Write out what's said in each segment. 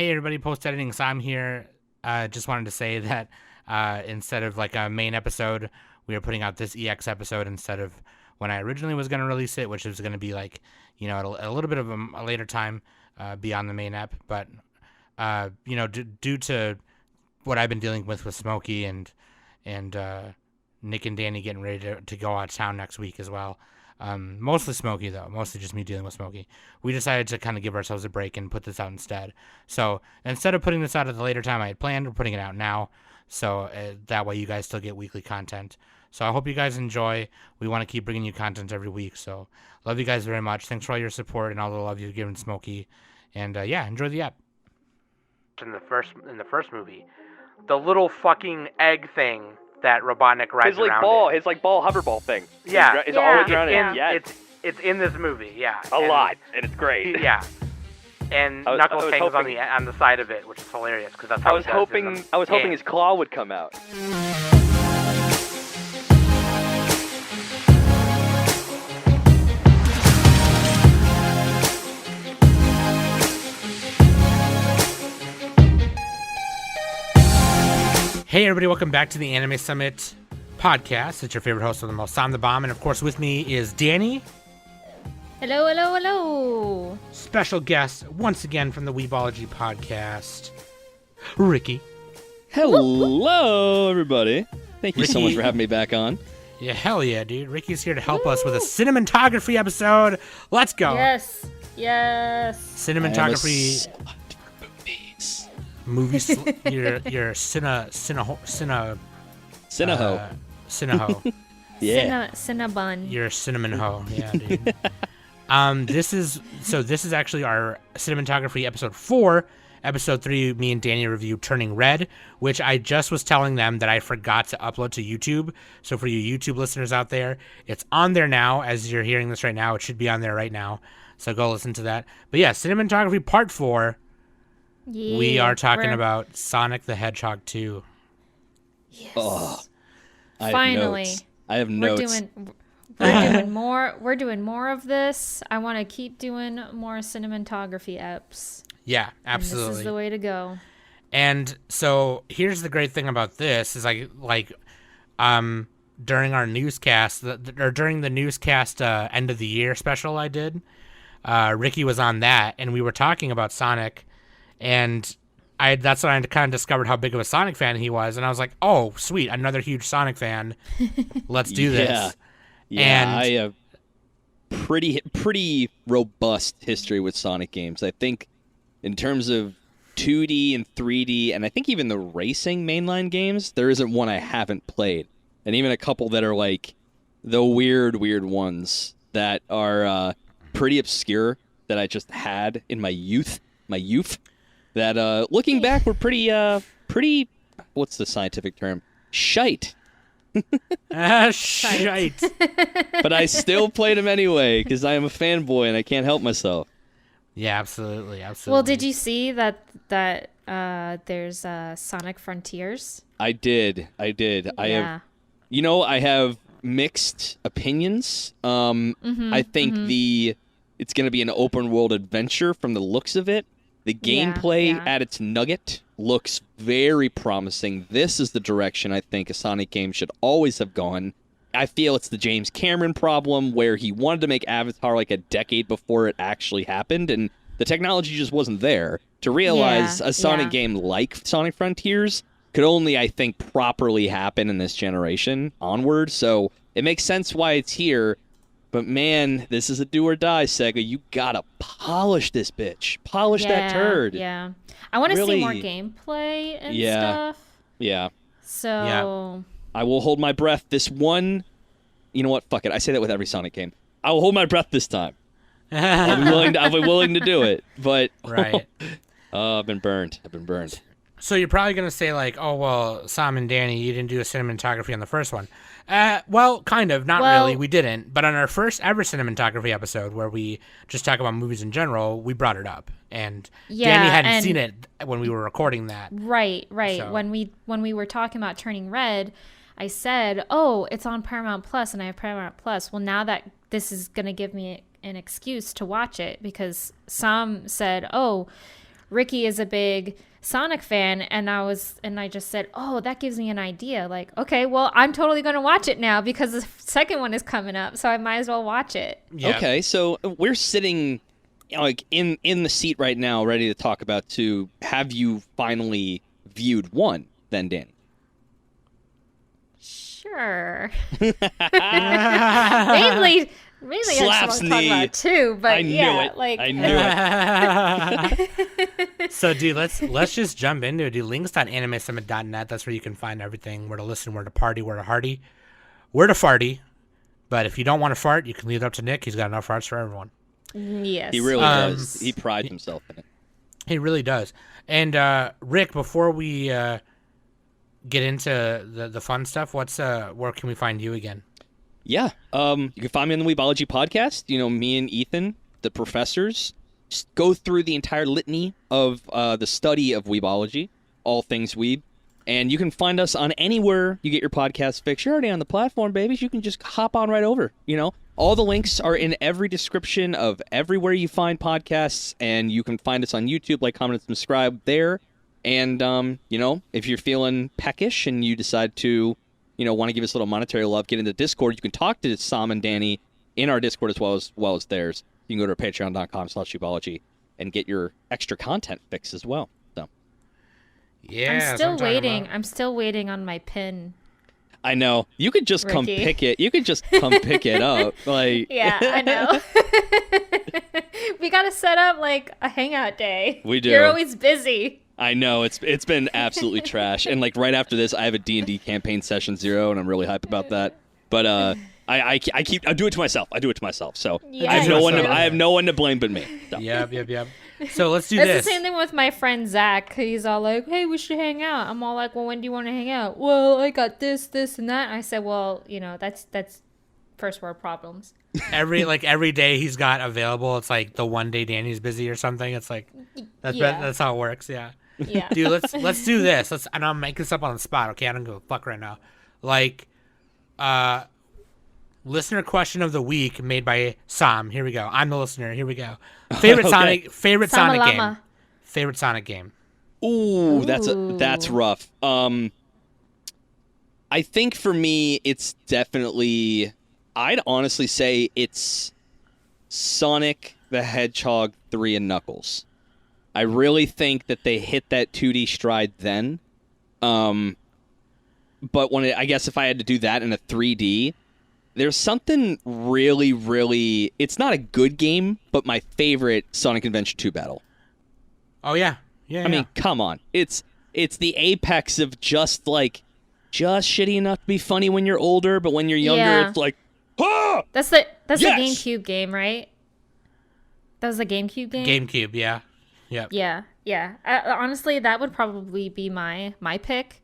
Hey everybody, post editing Sam here. Just wanted to say that instead of like a main episode, we are putting out this EX episode instead of when I originally was going to release it, which was going to be like, you know, at a little bit of a later time beyond the main ep. But, you know, due to what I've been dealing with Smokey and Nick and Danny getting ready to go out of town next week as well. Mostly Smokey, though. Mostly just me dealing with Smokey. We decided to kind of give ourselves a break and put this out instead. So instead of putting this out at the later time I had planned, we're putting it out now. So that way you guys still get weekly content. So I hope you guys enjoy. We want to keep bringing you content every week. So love you guys very much. Thanks for all your support and all the love you've given Smokey. And yeah, enjoy the app. In the first movie, the little fucking egg thing that Robotnik rides around his ball hoverball thing. Yeah. It's always around it. Yeah. It's in this movie, yeah. A lot, and it's great. Yeah. And Knuckles hangs on the side of it, which is hilarious because that's how I was hoping his claw would come out. Hey everybody, welcome back to the Anime Summit podcast. It's your favorite host of the most, Sam the Bomb, and of course with me is Danny. Hello, hello, hello. Special guest once again from the Weebology podcast, Ricky. Hello everybody. Thank you so much for having me back on. Yeah, hell yeah, dude. Ricky's here to help us with a cinematography episode. Let's go. Yes. Cinematography. Movies. You're Cineho. Yeah. Cinnabon. You're a cinnamon hoe. Yeah, dude. This is actually our cinematography episode 4. Episode 3, me and Danny review Turning Red, which I just was telling them that I forgot to upload to YouTube. So for you YouTube listeners out there, it's on there now. As you're hearing this right now, it should be on there right now. So go listen to that. But yeah, cinematography part 4. Yeah, we are talking about Sonic the Hedgehog 2. Yes. Oh, Finally. I have notes. We're doing more of this. I want to keep doing more cinematography eps. Yeah, absolutely. And this is the way to go. And so here's the great thing about this is during our newscast or during the newscast end of the year special I did, Ricky was on that and we were talking about Sonic. And that's when I kind of discovered how big of a Sonic fan he was. And I was like, oh, sweet, another huge Sonic fan. Let's do this. Yeah, and I have pretty robust history with Sonic games. I think in terms of 2D and 3D, and I think even the racing mainline games, there isn't one I haven't played. And even a couple that are like the weird ones that are pretty obscure that I just had in my youth. That, looking back, were pretty, what's the scientific term? Shite. Shite. But I still played them anyway, because I am a fanboy and I can't help myself. Yeah, absolutely. Well, did you see that there's Sonic Frontiers? I did. Yeah. I have mixed opinions. I think it's going to be an open world adventure from the looks of it. The gameplay at its nugget looks very promising. This is the direction I think a Sonic game should always have gone. I feel it's the James Cameron problem where he wanted to make Avatar like a decade before it actually happened, and the technology just wasn't there to realize a Sonic game like Sonic Frontiers could only, I think, properly happen in this generation onward. So it makes sense why it's here. But man, this is a do or die, Sega. You gotta polish this bitch. Polish that turd. Yeah. I want to see more gameplay and stuff. Yeah. So. I will hold my breath this one. You know what? Fuck it. I say that with every Sonic game. I will hold my breath this time. I'll be willing to do it. But right. I've been burned. So you're probably gonna say like, oh well, Sam and Danny, you didn't do a cinematography on the first one. Well, kind of, not really. We didn't. But on our first ever cinematography episode, where we just talk about movies in general, we brought it up, and Danny hadn't seen it when we were recording that. Right. So. When we were talking about Turning Red, I said, "Oh, it's on Paramount Plus, and I have Paramount Plus." Well, now that this is gonna give me an excuse to watch it, because Sam said, "Oh, Ricky is a big Sonic fan, and I just said, oh, that gives me an idea. Like, okay, well, I'm totally going to watch it now because the second one is coming up, so I might as well watch it. Yeah. Okay, so we're sitting like in the seat right now, ready to talk about 2. Have you finally viewed 1 then, Danny? Sure. mainly Slaps I just want to talk knee. about 2, but I knew it. like I knew it. So, dude, let's just jump into it. Dude, links.animesummit.net. That's where you can find everything. Where to listen, where to party, where to hardy, where to farty. But if you don't want to fart, you can leave it up to Nick. He's got enough farts for everyone. Yes. He really does. He prides himself in it. He really does. And Rick, before we get into the fun stuff, where can we find you again? Yeah. You can find me on the Weebology podcast. You know, me and Ethan, the professors, just go through the entire litany of the study of Weebology, all things Weeb. And you can find us on anywhere you get your podcast fix. You're already on the platform, babies. You can just hop on right over. You know, all the links are in every description of everywhere you find podcasts, and you can find us on YouTube, like, comment, and subscribe there. And, you know, if you're feeling peckish and you decide to, you know, want to give us a little monetary love, get into Discord, you can talk to Sam and Danny in our Discord as well as theirs. You can go to patreon.com/Weebology and get your extra content fix as well. So, Yeah. I'm still waiting. I'm still waiting on my pin. I know. You could just come Ricky. pick it. You could just come pick it up. Like, Yeah, I know. We got to set up like a hangout day. We do. You're always busy. I know it's been absolutely trash. And like right after this, I have a D&D campaign session 0, and I'm really hyped about that. But I do it to myself. I do it to myself. So Yeah, I have no you one. do. I have no one to blame but me. So. Yep. So let's do It's this. the same thing with my friend Zach. He's all like, "Hey, we should hang out." I'm all like, "Well, when do you want to hang out?" "Well, I got this, and that." I said, "Well, you know, that's first world problems." Every day he's got available, it's like the one day Danny's busy or something. It's like that's how it works. Yeah. Yeah. Dude, let's do this. And I'm making this up on the spot. Okay, I don't give a fuck right now. Like, listener question of the week made by Sam. Here we go. I'm the listener. Here we go. Favorite Okay. Sonic game. Sama-lama. Favorite Sonic game. Ooh, that's rough. I think for me, it's definitely. I'd honestly say it's Sonic the Hedgehog 3 and Knuckles. I really think that they hit that 2D stride then. But I guess if I had to do that in a 3D, there's something really, really. It's not a good game, but my favorite Sonic Adventure 2 battle. Oh yeah. Yeah. I mean, come on. It's the apex of just shitty enough to be funny when you're older, but when you're younger, Yeah. it's like, ah! That's the Yes! GameCube game, right? That was the GameCube game. GameCube. Yeah. Yep. Yeah. Honestly, that would probably be my pick.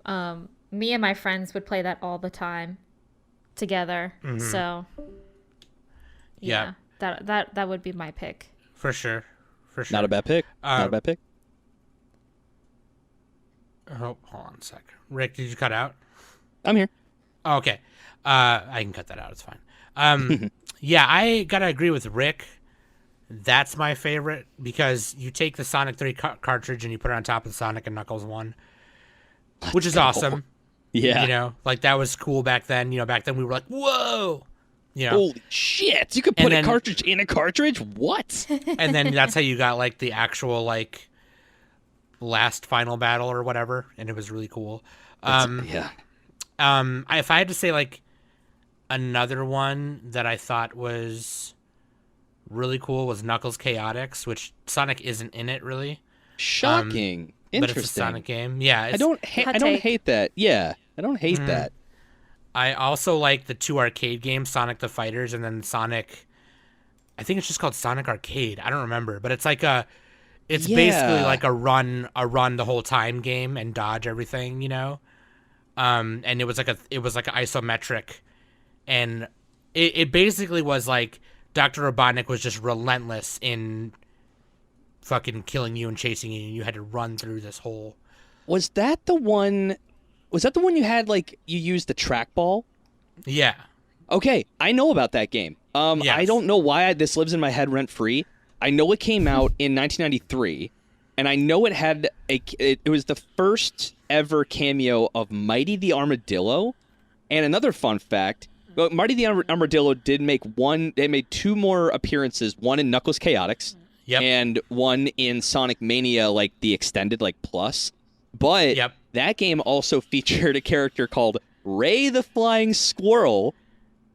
Me and my friends would play that all the time together. Mm-hmm. So Yeah. that would be my pick. For sure. Not a bad pick. Not a bad pick. Oh, hold on a sec. Rick, did you cut out? I'm here. Oh, okay. I can cut that out. It's fine. Yeah, I gotta agree with Rick. That's my favorite because you take the Sonic 3 cartridge and you put it on top of Sonic and Knuckles 1, which is awesome. Yeah. You know, like that was cool back then. You know, back then we were like, whoa. You know, Holy shit! You could put And then- a cartridge in a cartridge? What? and then that's how you got like the actual like last final battle or whatever, and it was really cool. Yeah. If I had to say like another one that I thought was really cool was Knuckles Chaotix, which Sonic isn't in it really, Shocking. but Interesting. it's a Sonic game. Yeah, I don't hate that. Yeah. I don't hate that. I also like the 2 arcade games, Sonic the Fighters, and then Sonic. I think it's just called Sonic Arcade. I don't remember, but it's like it's basically like a run the whole time game and dodge everything, you know. And it was like an isometric, and it basically was like Dr. Robotnik was just relentless in fucking killing you and chasing you, and you had to run through this whole. Was that the one you had like you used the trackball? Yeah. Okay, I know about that game. Yes. I don't know why this lives in my head rent free, I know it came out in 1993, and I know it was the first ever cameo of Mighty the Armadillo. And another fun fact, well, Mighty the Armadillo did make they made 2 more appearances, one in Knuckles Chaotix, and one in Sonic Mania, like the extended, like plus. But that game also featured a character called Ray the Flying Squirrel,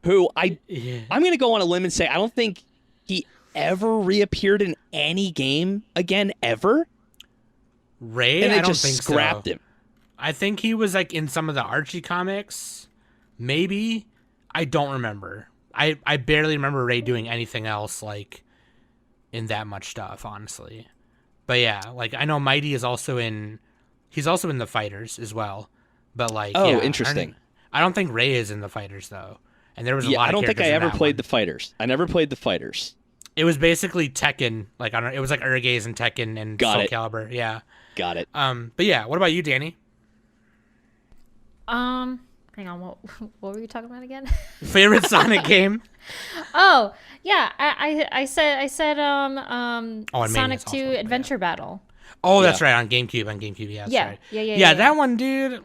who I'm going to go on a limb and say I don't think he ever reappeared in any game again, ever. Ray? And they I don't just think scrapped him. I think he was like in some of the Archie comics. Maybe. I don't remember. I barely remember Ray doing anything else like in that much stuff, honestly. But yeah, like I know Mighty is also he's also in the Fighters as well. But like interesting. I don't think Ray is in the Fighters though. And there was a lot of I don't think I ever played the the Fighters. I never played the Fighters. It was basically Tekken, like I don't know, it was like Urges and Tekken and Soul Calibur, yeah. Got it. But yeah, what about you, Danny? Hang on, what were you talking about again? Favorite Sonic game? Oh, yeah, I said Sonic 2 awesome, Adventure Battle. Oh, that's right, on GameCube, yeah, that's right. Yeah, that one, dude.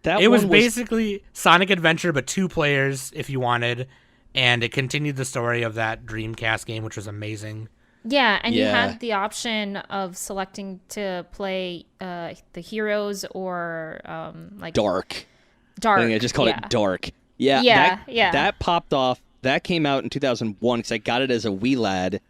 It was basically Sonic Adventure, but 2 players if you wanted, and it continued the story of that Dreamcast game, which was amazing. Yeah, and you had the option of selecting to play the heroes or like Dark. I think I just called it Dark. Yeah, that popped off. That came out in 2001 because I got it as a wee lad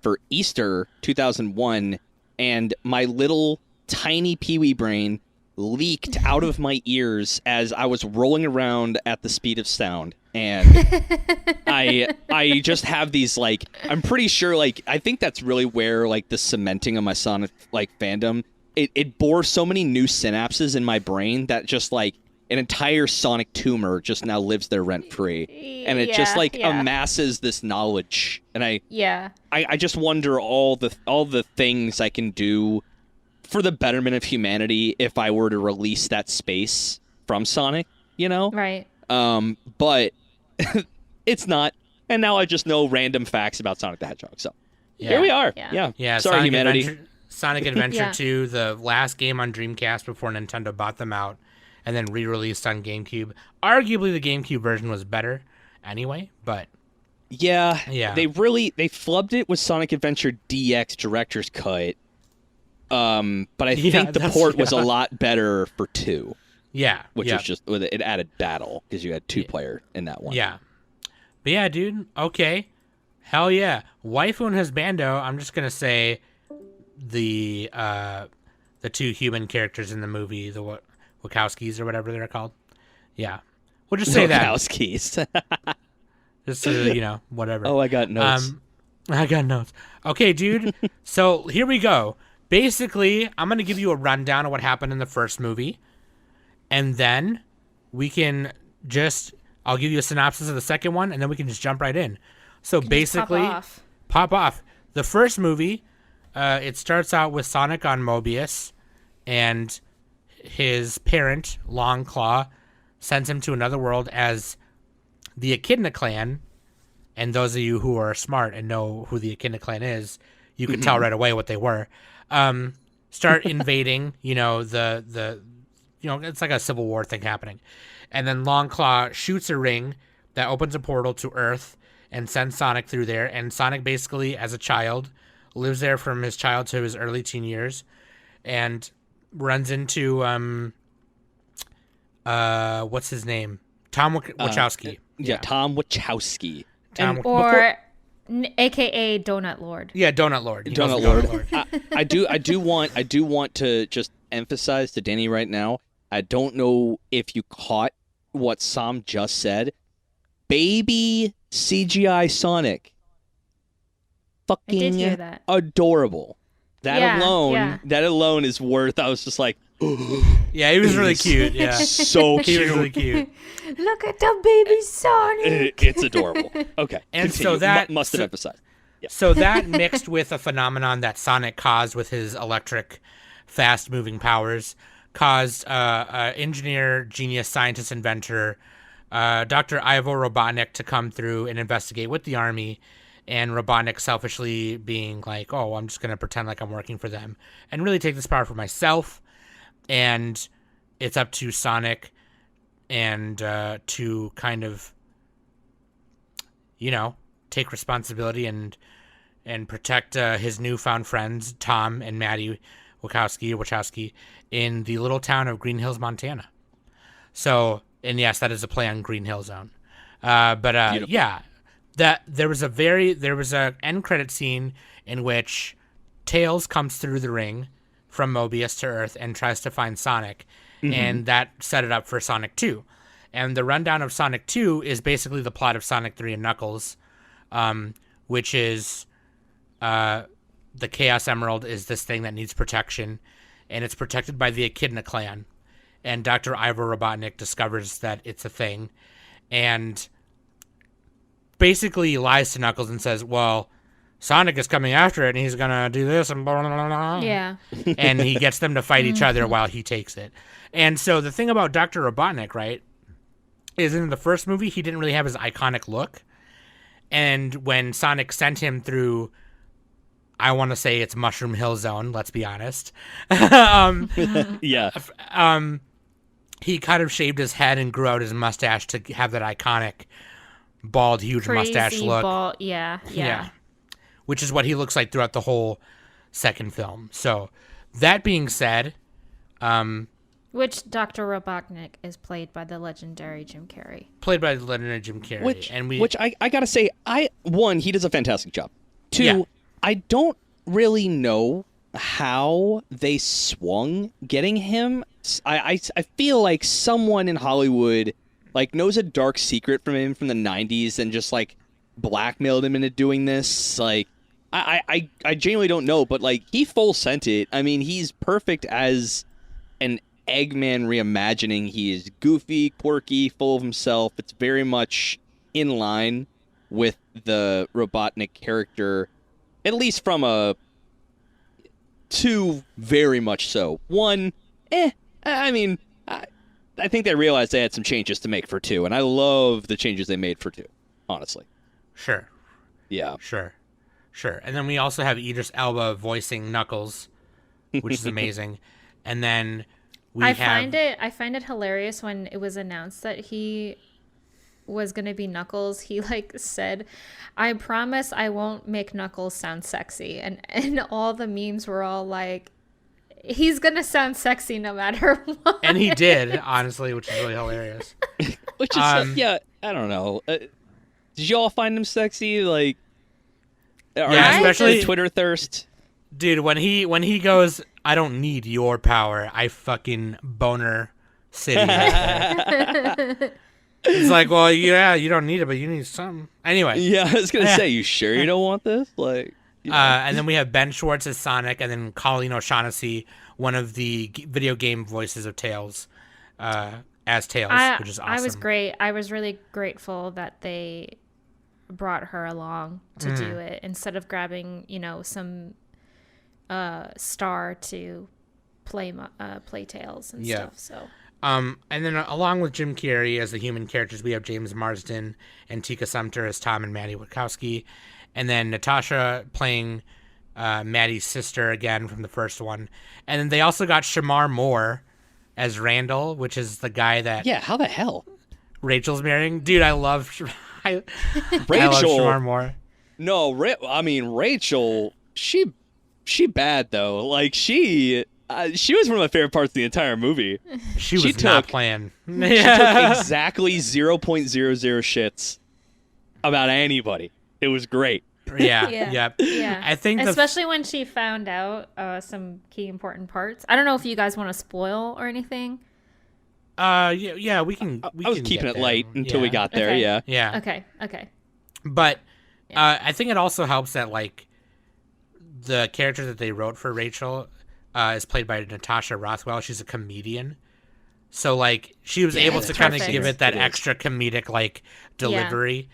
for Easter 2001, and my little tiny peewee brain leaked out of my ears as I was rolling around at the speed of sound. And I just have these, like, I'm pretty sure, like, I think that's really where, like, the cementing of my Sonic, like, fandom, it bore so many new synapses in my brain that just, like, an entire Sonic tumor just now lives there rent-free. And it just, like, amasses this knowledge. And I just wonder all the things I can do for the betterment of humanity if I were to release that space from Sonic, you know? Right. But it's not. And now I just know random facts about Sonic the Hedgehog. So here we are. Yeah. Sorry, Sonic humanity. Sonic Adventure 2, the last game on Dreamcast before Nintendo bought them out and then re-released on GameCube. Arguably the GameCube version was better anyway, but yeah. They flubbed it with Sonic Adventure DX Director's Cut. But I think the port was a lot better for 2. Yeah. Which was just, it added battle because you had 2-player in that one. Yeah. But yeah, dude. Okay. Hell yeah. Waifu and Husbando, I'm just going to say the 2 human characters in the movie, the Wachowskis or whatever they're called. Yeah. We'll just say that. Wachowskis. Just whatever. Oh, I got notes. I got notes. Okay, dude. So here we go. Basically, I'm going to give you a rundown of what happened in the first movie. And then we can I'll give you a synopsis of the second one, and then we can just jump right in. So basically, pop off. The first movie, it starts out with Sonic on Mobius, and his parent, Long Claw, sends him to another world as the Echidna Clan. And those of you who are smart and know who the Echidna Clan is, you can tell right away what they were. Start invading, it's like a Civil War thing happening. And then Longclaw shoots a ring that opens a portal to Earth and sends Sonic through there. And Sonic basically, as a child, lives there from his child to his early teen years and runs into, what's his name? Tom Wachowski. Tom Wachowski. AKA Donut Lord. Yeah, Donut Lord. Donut Lord. I do want to just emphasize to Danny right now. I don't know if you caught what Sam just said. Baby CGI Sonic. Fucking I did hear that. Adorable. That alone is worth. I was just like, yeah, he was really cute. Yeah, so cute. He was really cute. Look at the baby Sonic. It's adorable. Okay, and continue. So that must have emphasized. Yeah. So that mixed with a phenomenon that Sonic caused with his electric, fast-moving powers, caused engineer, genius, scientist, inventor, Dr. Ivo Robotnik to come through and investigate with the army and Robotnik selfishly being like, oh, I'm just going to pretend like I'm working for them and really take this power for myself. And it's up to Sonic and to kind of, take responsibility and protect his newfound friends, Tom and Maddie Wachowski, in the little town of Green Hills, Montana. So, and yes, that is a play on Green Hill Zone. Yeah, there was a end credit scene in which Tails comes through the ring from Mobius to Earth and tries to find Sonic, and that set it up for Sonic 2. And the rundown of Sonic 2 is basically the plot of Sonic 3 and Knuckles, which is the Chaos Emerald is this thing that needs protection, and it's protected by the Echidna clan. And Dr. Ivor Robotnik discovers that it's a thing, and basically lies to Knuckles and says, well, Sonic is coming after it, and he's going to do this, and blah, blah, blah, blah. Yeah. And he gets them to fight each other while he takes it. And so the thing about Dr. Robotnik, right, is in the first movie, he didn't really have his iconic look. And when Sonic sent him through, I want to say it's Mushroom Hill Zone, let's be honest. Yeah. He kind of shaved his head and grew out his mustache to have that iconic bald, huge mustache look. Bald, yeah. Which is what he looks like throughout the whole second film. So, that being said, which Dr. Robotnik is played by the legendary Jim Carrey. Which I gotta say, one, he does a fantastic job. Two, I don't really know how they swung getting him. I feel like someone in Hollywood knows a dark secret from him from the 90s and just blackmailed him into doing this. I genuinely don't know, but he full sent it. I mean, he's perfect as an Eggman reimagining. He is goofy, quirky, full of himself. It's very much in line with the Robotnik character, at least from a 2, very much so. 1, I mean, I think they realized they had some changes to make for 2, and I love the changes they made for 2, honestly. Sure. Yeah. Sure. And then we also have Idris Elba voicing Knuckles, which is amazing. And then I find it hilarious when it was announced that he was going to be Knuckles. He said, I promise I won't make Knuckles sound sexy. And all the memes were all like, he's going to sound sexy no matter what. And he did, honestly, which is really hilarious. Which is, yeah, I don't know. Did you all find him sexy? Especially Twitter thirst. Dude, when he goes, I don't need your power, I fucking boner city. It's like, well, yeah, you don't need it, but you need something. Anyway. Yeah, I was going to say, you sure you don't want this? And then we have Ben Schwartz as Sonic, and then Colleen O'Shaughnessy, one of the video game voices of Tails, as Tails, which is awesome. I was great. I was really grateful that they brought her along to do it instead of grabbing, some star to play Tails and stuff. So. And then along with Jim Carrey as the human characters, we have James Marsden and Tika Sumpter as Tom and Maddie Wachowski. And then Natasha playing Maddie's sister again from the first one. And then they also got Shamar Moore as Randall, which is the guy that... Yeah, how the hell? Rachel's marrying. Dude, I love Rachel. I love Shamar Moore. No, Rachel, she bad, though. She was one of my favorite parts of the entire movie. She was not playing. She took exactly 0.00 shits about anybody. It was great. Yeah. Yeah. I think especially when she found out some key important parts. I don't know if you guys want to spoil or anything. Yeah, we can. I was keeping it light until we got there. Okay. Yeah. Okay. But I think it also helps that the character that they wrote for Rachel is played by Natasha Rothwell. She's a comedian, so she was able to kind of give it that extra comedic delivery.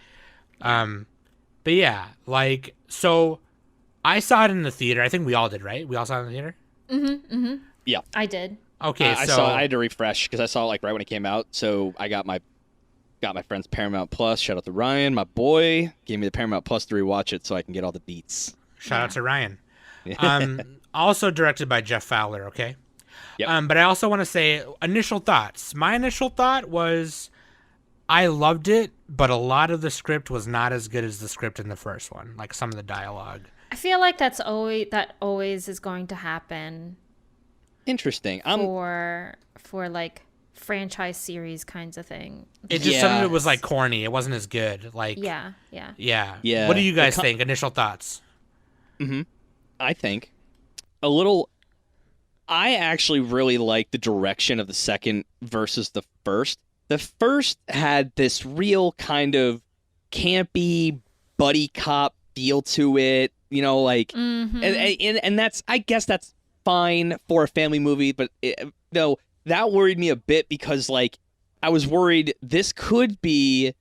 Yeah. But yeah, so I saw it in the theater. I think we all did, right? We all saw it in the theater. Mm-hmm. Yeah, I did. Okay, I had to refresh because I saw it right when it came out. So I got my got my friend's Paramount Plus. Shout out to Ryan, my boy. Gave me the Paramount Plus to rewatch it so I can get all the beats. Shout out to Ryan. Also directed by Jeff Fowler, okay? Yep. But I also want to say initial thoughts. My initial thought was I loved it, but a lot of the script was not as good as the script in the first one, like some of the dialogue. I feel like that always is going to happen. Interesting. For like franchise series kinds of thing. It just some of it was like corny. It wasn't as good. Like yeah. What do you guys think? Initial thoughts? I think a little. I actually really like the direction of the second versus the first. The first had this real kind of campy buddy cop feel to it, you know, like, and that's, I guess that's fine for a family movie, but though that worried me a bit because, like, I was worried this could be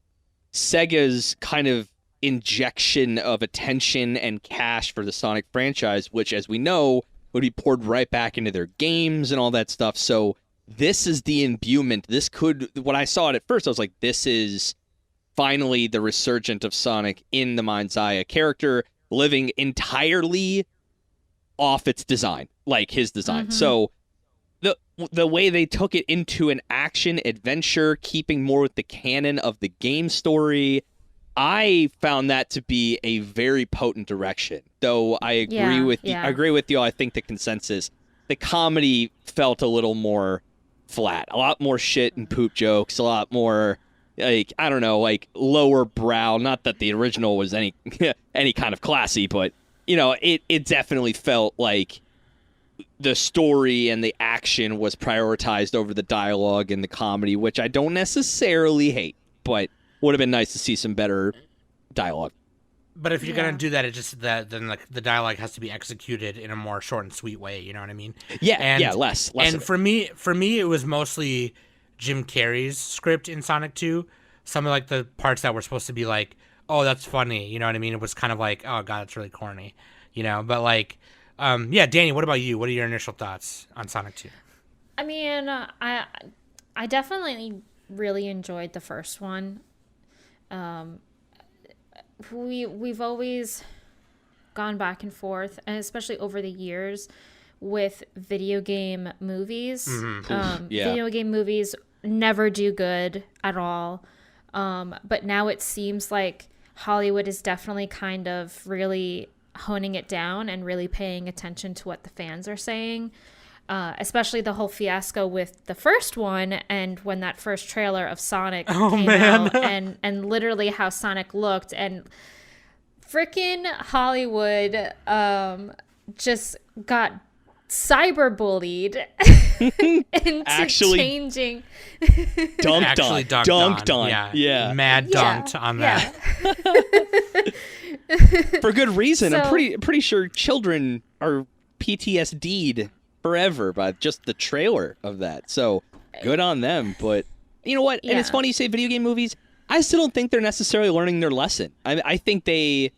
Sega's kind of injection of attention and cash for the Sonic franchise, which, as we know, would be poured right back into their games and all that stuff. So this is the imbuement. This could, when I saw it at first, I was like, this is finally the resurgent of Sonic in the mind's eye, a character living entirely off its design, like his design. So the way they took it into an action adventure, keeping more with the canon of the game story, I found that to be a very potent direction. Though I agree with you. I agree with you. I think the consensus, the comedy felt a little more flat, a lot more shit and poop jokes, a lot more, like, I don't know, like lower brow. Not that the original was any kind of classy, but you know, it definitely felt like the story and the action was prioritized over the dialogue and the comedy, which I don't necessarily hate, but would have been nice to see some better dialogue. But if you're gonna do that, it just then like the dialogue has to be executed in a more short and sweet way. You know what I mean? Less. And for me, it was mostly Jim Carrey's script in Sonic 2. Some of like the parts that were supposed to be like, oh, that's funny. You know what I mean? It was kind of like, oh god, it's really corny. You know, but like, Danny, what about you? What are your initial thoughts on Sonic 2? I mean, I definitely really enjoyed the first one. We've always gone back and forth, and especially over the years with video game movies. Video game movies never do good at all. But now it seems like Hollywood is definitely kind of really honing it down and really paying attention to what the fans are saying. Especially the whole fiasco with the first one, and when that first trailer of Sonic came out, and literally how Sonic looked, and freaking Hollywood just got cyberbullied into changing. Dunked on. Yeah. Mad dunked on that. For good reason. So, I'm pretty sure children are PTSD'd forever by just the trailer of that. So good on them. But you know what? And it's funny you say video game movies. I still don't think they're necessarily learning their lesson. I think they,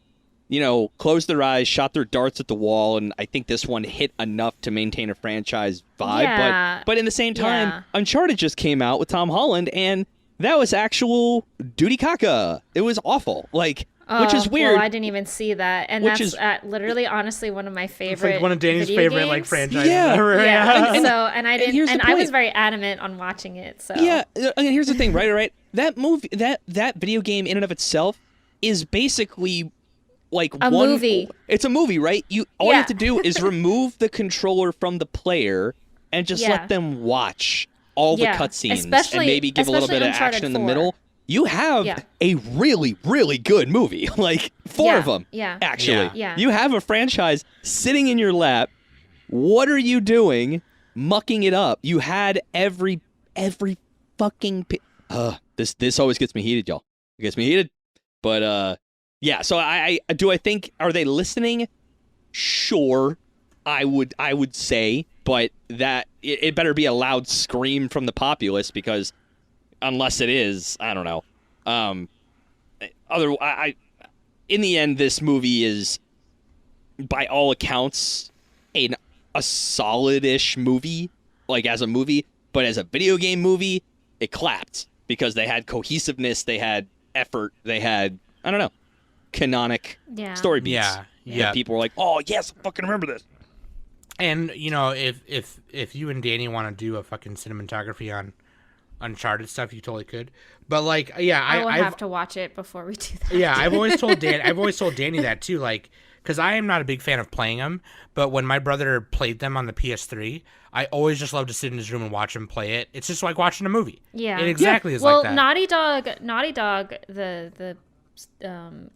closed their eyes, shot their darts at the wall, and I think this one hit enough to maintain a franchise vibe. Yeah. But in the same time, Uncharted just came out with Tom Holland, and that was actual duty caca. It was awful. Which is weird. Well, I didn't even see that, and that's literally, honestly, one of my favorite. It's like one of Danny's favorite games. franchises ever. Yeah. And I was very adamant on watching it. So and here's the thing, right? That movie, that video game in and of itself is basically like a movie. It's a movie, right? All you have to do is remove the controller from the player and just let them watch all the cutscenes and maybe give a little bit of action in the middle. You have a really, really good movie. Like 4 of them, actually. Yeah. You have a franchise sitting in your lap. What are you doing mucking it up? You had every fucking... This always gets me heated, y'all. It gets me heated. But, so I think... Are they listening? Sure, I would say. But that it better be a loud scream from the populace, because... Unless it is, I don't know. In the end, this movie is, by all accounts, a solid-ish movie, like as a movie. But as a video game movie, it clapped because they had cohesiveness, they had effort, they had, I don't know, canonic story beats. Yeah. And people were like, oh, yes, I fucking remember this. And, you know, if you and Danny want to do a fucking cinematography on Uncharted stuff, you totally could. But, like, yeah, I will have to watch it before we do that. Yeah, I've always told Danny that, too, like, because I am not a big fan of playing them, but when my brother played them on the PS3, I always just love to sit in his room and watch him play it. It's just like watching a movie. Yeah. It exactly is well, like that. Naughty Dog, the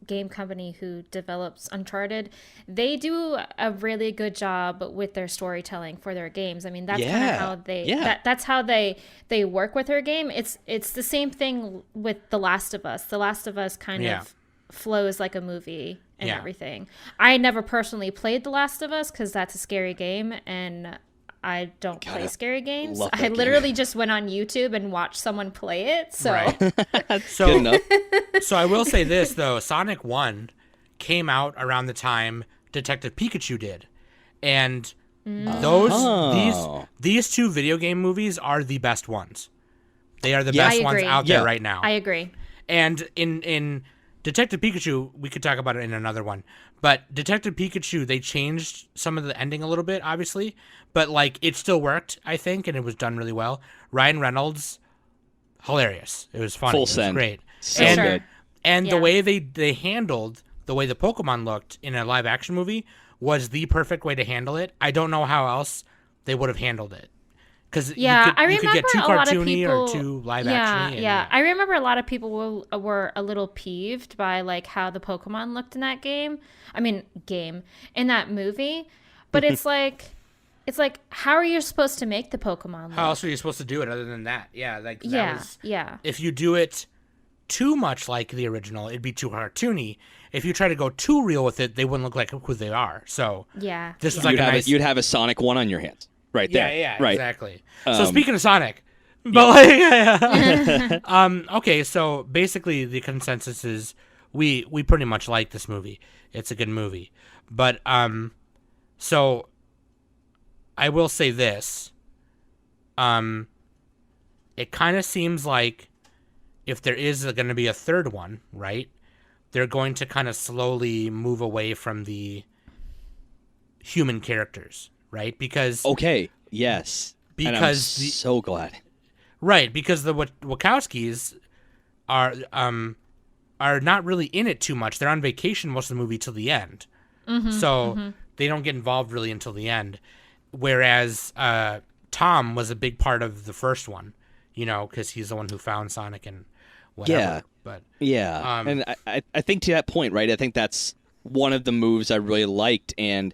game company who develops Uncharted, they do a really good job with their storytelling for their games. I mean, that's kind of how they that's how they work with their game. It's the same thing with The Last of Us. The Last of Us kind of flows like a movie and everything. I never personally played The Last of Us because that's a scary game, and I don't play scary games. I literally just went on YouTube and watched someone play it. So, so good enough. So I will say this though: Sonic 1 came out around the time Detective Pikachu did, and these two video game movies are the best ones. They are the best ones out there right now. I agree. And in Detective Pikachu, we could talk about it in another one. But Detective Pikachu, they changed some of the ending a little bit, obviously. But, like, it still worked, I think, and it was done really well. Ryan Reynolds, hilarious. It was funny. Full it was send. Great. So good. And the way they handled the way the Pokemon looked in a live-action movie was the perfect way to handle it. I don't know how else they would have handled it. Because you could get too cartoony or too live action. Yeah. I remember a lot of people were a little peeved by like how the Pokemon looked in that game. I mean, in that movie. But it's like, how are you supposed to make the Pokemon look? How else are you supposed to do it other than that? Yeah, like that was, If you do it too much like the original, it'd be too cartoony. If you try to go too real with it, they wouldn't look like who they are. So this was like you'd have a Sonic 1 on your hands. Right there. Yeah, right. Exactly. So speaking of Sonic, but okay, so basically the consensus is we pretty much like this movie. It's a good movie. But so I will say this. It kind of seems like if there is going to be a third one, right? They're going to kind of slowly move away from the human characters. Right, because yes, because and I'm so glad. Right, because the Wachowskis are not really in it too much. They're on vacation most of the movie till the end, so they don't get involved really until the end. Whereas Tom was a big part of the first one, you know, because he's the one who found Sonic and whatever. And I think to that point, right? I think that's one of the moves I really liked, and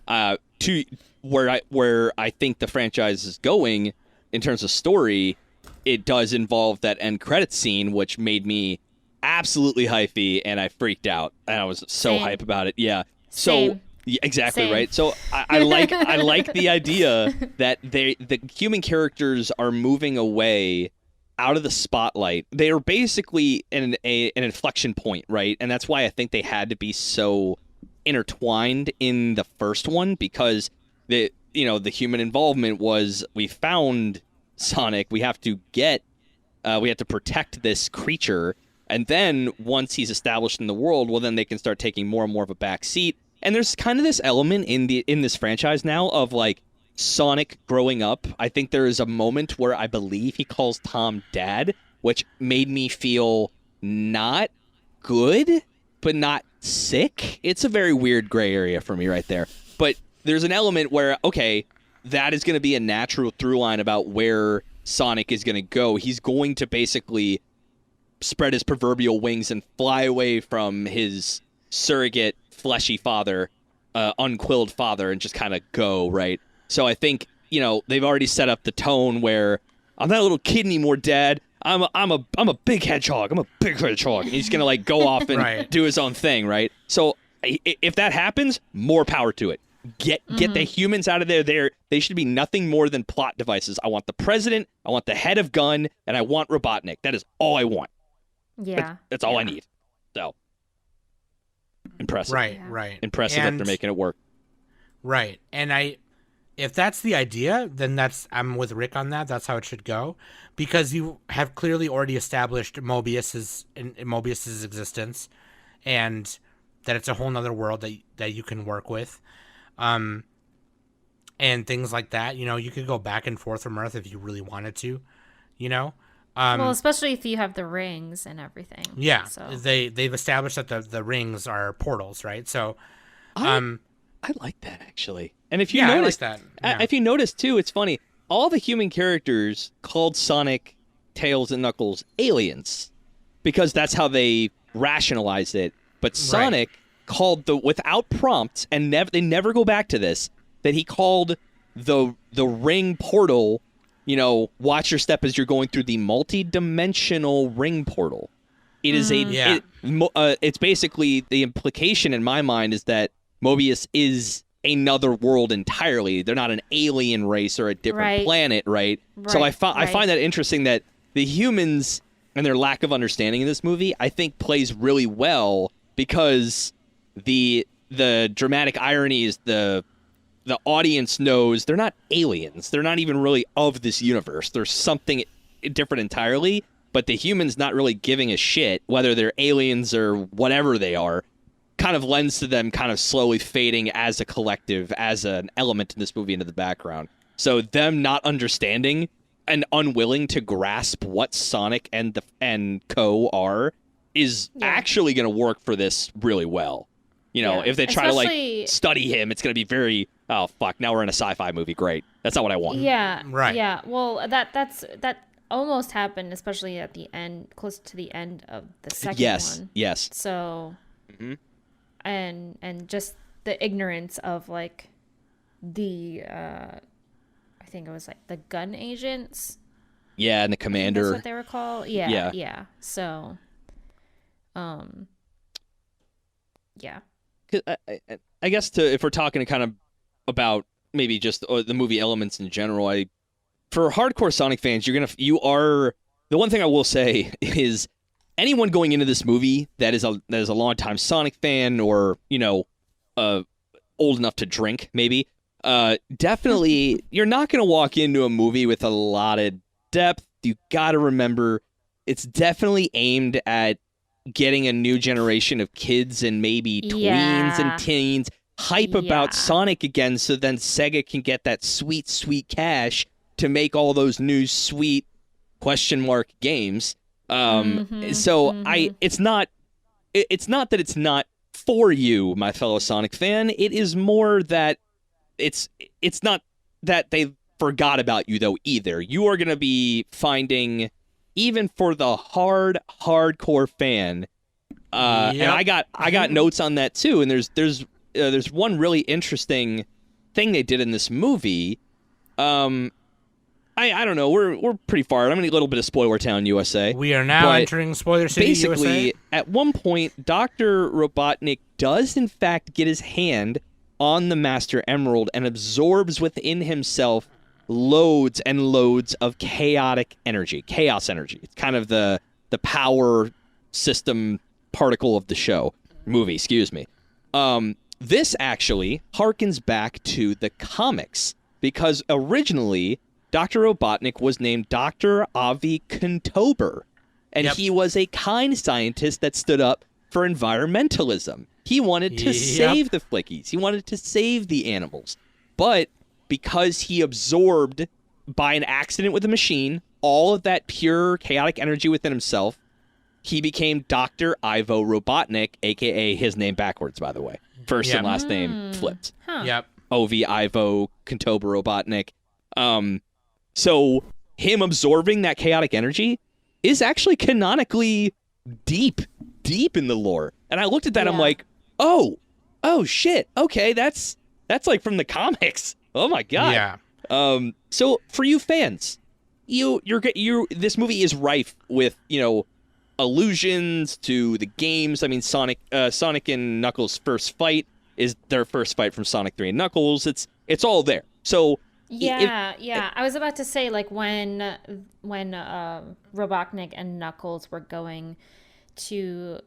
to where I think the franchise is going in terms of story, it does involve that end credits scene, which made me absolutely hypey, and I freaked out, and I was so hype about it. Yeah. So exactly right. So I like the idea that the human characters are moving away out of the spotlight. They are basically an inflection point, right? And that's why I think they had to be so intertwined in the first one, because the human involvement was, we found Sonic, we have to protect this creature, and then once he's established in the world, well, then they can start taking more and more of a back seat. And there's kind of this element in this franchise now of like Sonic growing up. I think there is a moment where I believe he calls Tom Dad, which made me feel not good but not sick. It's a very weird gray area for me right there. But there's an element where, okay, that is going to be a natural through line about where Sonic is going to go. He's going to basically spread his proverbial wings and fly away from his surrogate fleshy father, unquilled father, and just kind of go, right? So I think, they've already set up the tone where I'm not a little kid anymore, Dad. I'm a big hedgehog. I'm a big hedgehog. And he's gonna go off and do his own thing, right? So if that happens, more power to it. Get the humans out of there. They should be nothing more than plot devices. I want the president, I want the head of gun, and I want Robotnik. That is all I want. Yeah. That's all I need. So impressive. Right. Impressive that they're making it work. Right. And I if that's the idea, then I'm with Rick on that. That's how it should go, because you have clearly already established Mobius's existence, and that it's a whole nother world that you can work with, and things like that. You could go back and forth from Earth if you really wanted to, well, especially if you have the rings and everything. Yeah, so. they've established that the rings are portals, right? So, I like that actually. And if you I notice like that. Yeah. if you notice too, it's funny. All the human characters called Sonic, Tails, and Knuckles aliens because that's how they rationalized it. But Sonic called without prompts, and they never go back to this, that he called the ring portal, watch your step as you're going through the multi-dimensional ring portal. It is it's basically, the implication in my mind is that Mobius is another world entirely. They're not an alien race or a different planet, right? So I find that interesting that the humans and their lack of understanding in this movie, I think, plays really well, because the dramatic irony is the audience knows they're not aliens. They're not even really of this universe. There's something different entirely, but the humans not really giving a shit whether they're aliens or whatever they are, kind of lends to them kind of slowly fading as a collective, as an element in this movie into the background. So them not understanding and unwilling to grasp what Sonic and Co are is actually going to work for this really well. If they try to study him, it's going to be very, oh fuck, now we're in a sci-fi movie. Great. That's not what I want. Yeah. Right. Yeah. Well, that almost happened, especially at the end, close to the end of the second one. Yes. So, and just the ignorance of like the, I think it was like the gun agents. Yeah, and the commander. That's what they were called. Yeah. So, yeah. I guess if we're talking kind of about maybe just the movie elements in general, for hardcore Sonic fans, the one thing I will say is anyone going into this movie that is a longtime Sonic fan or old enough to drink maybe, definitely you're not going to walk into a movie with a lot of depth. You got to remember it's definitely aimed at getting a new generation of kids and maybe tweens and teens hype about Sonic again, so then Sega can get that sweet, sweet cash to make all those new sweet question mark games. It's not that it's not for you, my fellow Sonic fan. It is more that it's not that they forgot about you though either. You are going to be finding, even for the hardcore fan, and I got notes on that too. And there's one really interesting thing they did in this movie. I don't know. We're pretty far. I'm in a little bit of Spoiler Town, USA. We are now entering Spoiler City, basically, USA. At one point, Dr. Robotnik does in fact get his hand on the Master Emerald and absorbs within himself loads and loads of chaos energy. It's kind of the power system particle of the movie, excuse me. This actually harkens back to the comics, because originally Dr. Robotnik was named Dr. Avi Kentober, and he was a kind scientist that stood up for environmentalism. He wanted to save the flickies. He wanted to save the animals. But because he absorbed, by an accident with a machine, all of that pure chaotic energy within himself, he became Dr. Ivo Robotnik, a.k.a. his name backwards, by the way. First and last name flipped. Ovi Ivo Kentober Robotnik. So him absorbing that chaotic energy is actually canonically deep in the lore. And I looked at that, I'm like, oh shit, okay, that's like from the comics. Oh my god. Yeah. So for you fans, this movie is rife with, allusions to the games. I mean, Sonic and Knuckles' first fight is their first fight from Sonic 3 and Knuckles. It's all there. So I was about to say, like, when Robotnik and Knuckles were going to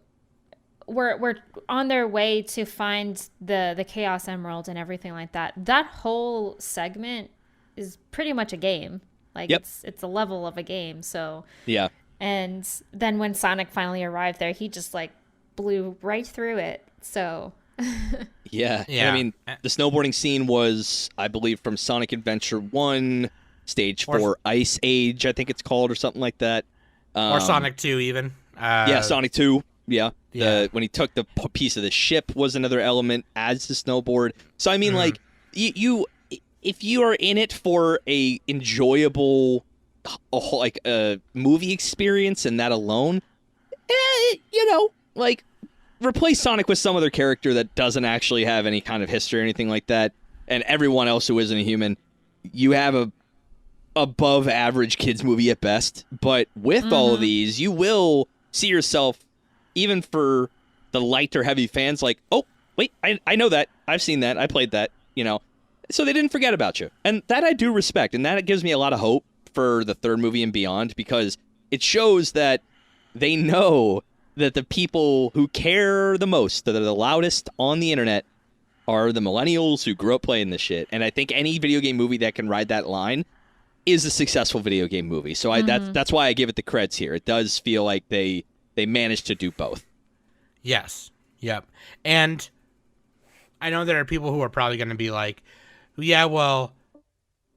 were on their way to find the Chaos Emerald and everything like that. That whole segment is pretty much a game. Like it's a level of a game. So yeah. And then when Sonic finally arrived there, he just like blew right through it. So yeah. I mean, the snowboarding scene was, I believe, from Sonic Adventure 1, Stage 4 Ice Age, I think it's called, or something like that. Or Sonic 2 even. Yeah, Sonic 2. Yeah. When he took the piece of the ship was another element, adds to snowboard. So, I mean, like, you if you are in it for a enjoyable like a movie experience and that alone, like, replace Sonic with some other character that doesn't actually have any kind of history or anything like that, and everyone else who isn't a human, you have a above average kids movie at best. But with all of these, you will see yourself, even for the light or heavy fans, like, oh wait, I know that, I've seen that, I played that, so they didn't forget about you, and that I do respect, and that gives me a lot of hope for the third movie and beyond, because it shows that they know that the people who care the most, that are the loudest on the internet, are the millennials who grew up playing this shit. And I think any video game movie that can ride that line is a successful video game movie. So that's why I give it the creds here. It does feel like they managed to do both. Yes. Yep. And I know there are people who are probably going to be like, yeah, well,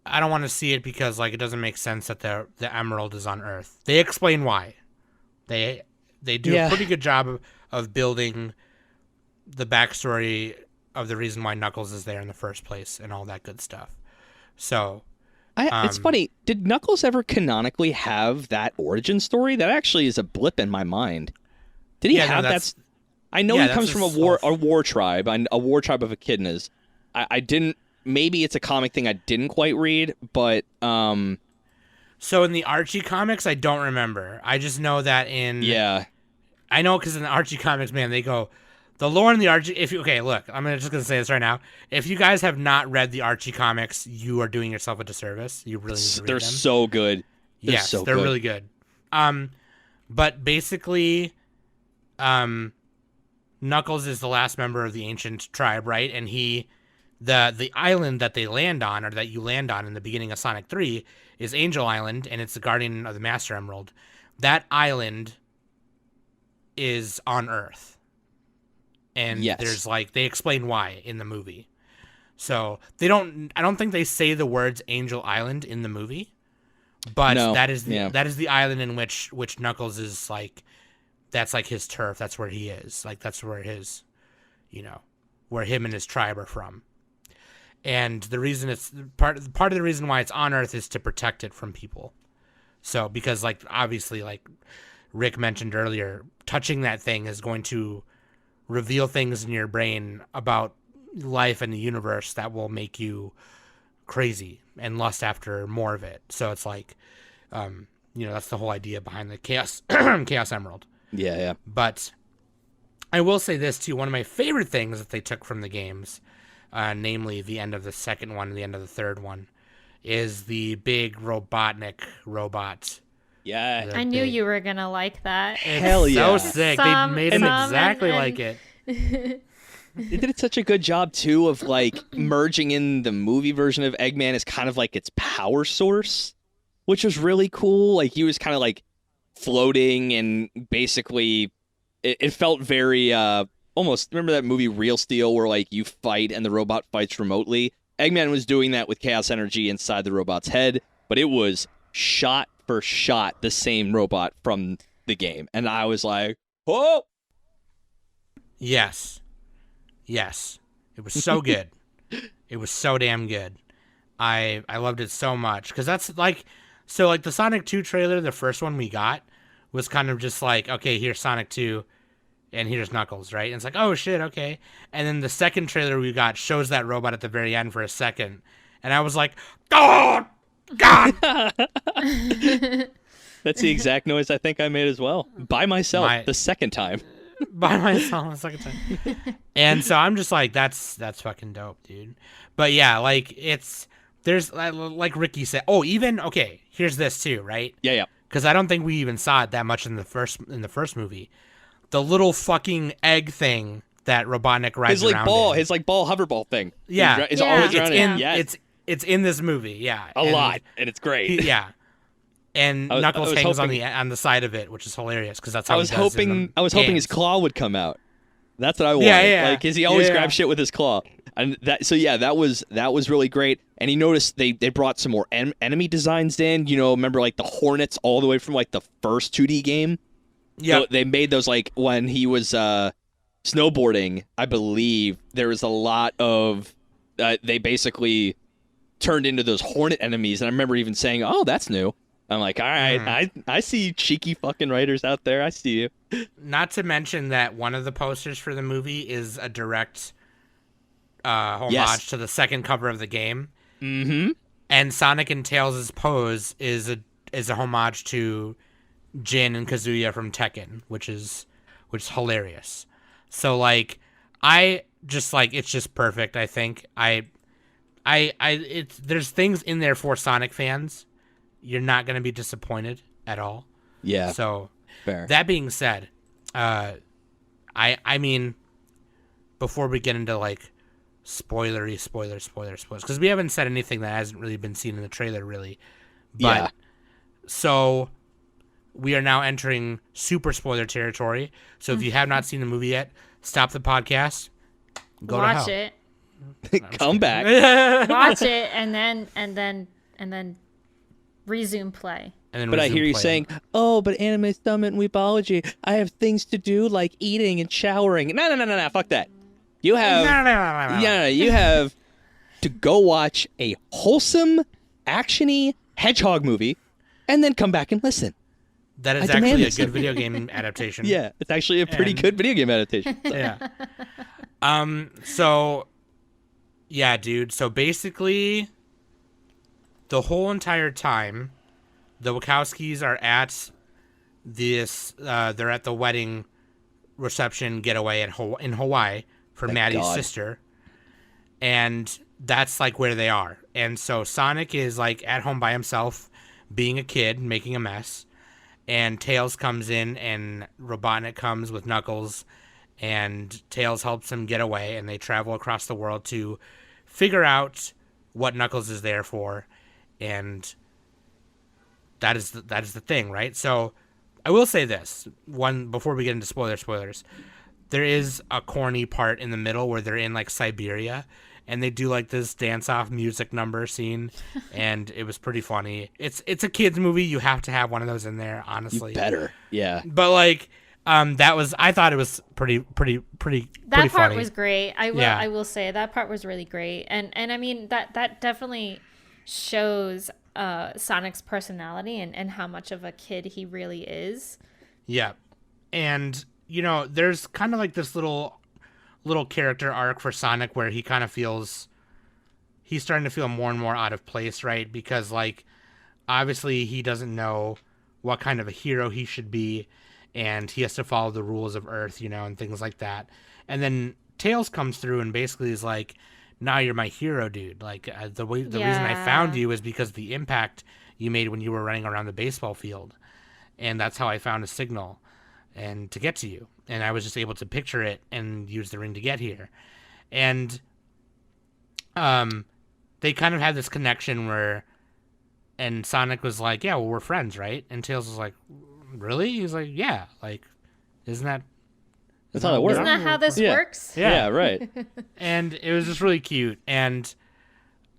I don't want to see it because, like, it doesn't make sense that the emerald is on Earth. They explain why. They do a pretty good job of building the backstory of the reason why Knuckles is there in the first place and all that good stuff. So, it's funny. Did Knuckles ever canonically have that origin story? That actually is a blip in my mind. Did he have that? I know he comes from a war tribe, a war tribe of echidnas. I didn't. Maybe it's a comic thing I didn't quite read, but So in the Archie comics, I don't remember. I just know that I know because in the Archie comics, man, they go the lore in the Archie. Look, I'm just gonna say this right now. If you guys have not read the Archie comics, you are doing yourself a disservice. You really need to read them. They're so good. They're really good. But basically, Knuckles is the last member of the ancient tribe, right? And the island that they land on, or that you land on in the beginning of Sonic 3, is Angel Island, and it's the guardian of the Master Emerald. That island is on Earth. And there's, like, they explain why in the movie. So I don't think they say the words Angel Island in the movie, but that is the island in which Knuckles is, like, that's like his turf. That's where he is. Like, that's where his, where him and his tribe are from. And the reason it's part of the reason why it's on Earth is to protect it from people. So, because, like, obviously, like Rick mentioned earlier, touching that thing is going to reveal things in your brain about life and the universe that will make you crazy and lust after more of it. So it's like, that's the whole idea behind the Chaos Emerald. Yeah. But I will say this too. One of my favorite things that they took from the games, namely the end of the second one and the end of the third one, is the big Robotnik robot. Yeah. I knew you were going to like that. Hell yeah. So sick. They made him exactly like it. They did such a good job, too, of, like, merging in the movie version of Eggman as kind of like its power source, which was really cool. Like, he was kind of, like, floating, and basically it felt very almost, remember that movie Real Steel, where, like, you fight and the robot fights remotely? Eggman was doing that with chaos energy inside the robot's head, but it was shot for shot the same robot from the game, and I was like, oh! Yes. It was so good. It was so damn good. I loved it so much, because that's like, so like the Sonic 2 trailer, the first one we got, was kind of just like, okay, here's Sonic 2, and here's Knuckles, right? And it's like, oh shit, okay. And then the second trailer we got shows that robot at the very end for a second, and I was like, oh, God! That's the exact noise I think I made as well, by myself, the second time. By myself the second time. And so I'm just like, that's fucking dope, dude. But yeah, like, there's, like Ricky said, here's this too, right? Yeah. Because I don't think we even saw it that much in the first movie. the little fucking egg thing that Robotnik rides around in. His ball hoverball thing. Yeah. It's always around in, it. Yes. It's in this movie, yeah. A lot, and it's great. Yeah. And Knuckles was hangs hoping- on the side of it, which is hilarious because that's how I was he does in the hoping his games. claw would come out. That's what I wanted. Yeah. Like, cause he always Yeah. grabs shit with his claw, and that was really great. And he noticed they brought some more enemy designs in. Remember like the Hornets all the way from like the first 2D game. Yeah. So they made those like when he was snowboarding. I believe there was a lot of they basically turned into those Hornet enemies, and I remember even saying, "Oh, that's new." I'm like, all right, I see cheeky fucking writers out there. I see you. Not to mention that one of the posters for the movie is a direct homage to the second cover of the game. Mm-hmm. And Sonic and Tails' pose is a homage to Jin and Kazuya from Tekken, which is hilarious. So like, I just like it's just perfect. I think there's things in there for Sonic fans. You're not going to be disappointed at all. Yeah. So, fair. That being said, I mean, before we get into like spoilers, because we haven't said anything that hasn't really been seen in the trailer, really. But, Yeah. So we are now entering super spoiler territory. So if you have not seen the movie yet, stop the podcast. Go Watch to hell. it. Come back. Watch it, and then resume play. And then But I resume hear you playing. saying, "Oh, but Anime Summit and Weebology, I have things to do like eating and showering." No, fuck that. You have No. you have to go watch a wholesome, actiony hedgehog movie, and then come back and listen. That is I demand actually a this. good video game adaptation. Yeah, it's actually a pretty And- good video game adaptation. Yeah. So, yeah, dude. So basically, the whole entire time, the Wachowskis are at this. They're at the wedding reception getaway in Hawaii for Thank Maddie's God. sister, and that's like where they are. And so Sonic is like at home by himself, being a kid, making a mess. And Tails comes in, and Robotnik comes with Knuckles, and Tails helps him get away, and they travel across the world to figure out what Knuckles is there for, and that is the thing, right? So I will say this one before we get into spoilers. There is a corny part in the middle where they're in like Siberia, and they do like this dance-off music number scene, and it was pretty funny. It's a kids movie. You have to have one of those in there, honestly. You better. Yeah. But like, I thought it was pretty That pretty part funny. was great. Yeah. I will say that part was really great, and I mean that definitely shows Sonic's personality and how much of a kid he really is. Yeah, and there's kind of like this little character arc for Sonic where he kind of feels he's starting to feel more and more out of place, right? Because like obviously he doesn't know what kind of a hero he should be, and he has to follow the rules of Earth, and things like that. And then Tails comes through and basically is like, "Now you're my hero, dude. Like the reason I found you is because of the impact you made when you were running around the baseball field, and that's how I found a signal and to get to you. And I was just able to picture it and use the ring to get here." And they kind of had this connection and Sonic was like, "Yeah, well, we're friends, right?" And Tails was like, "Really?" He's like, "Yeah, like, isn't that That's how it works. Isn't that how this Yeah. works? Yeah, right. And it was just really cute. And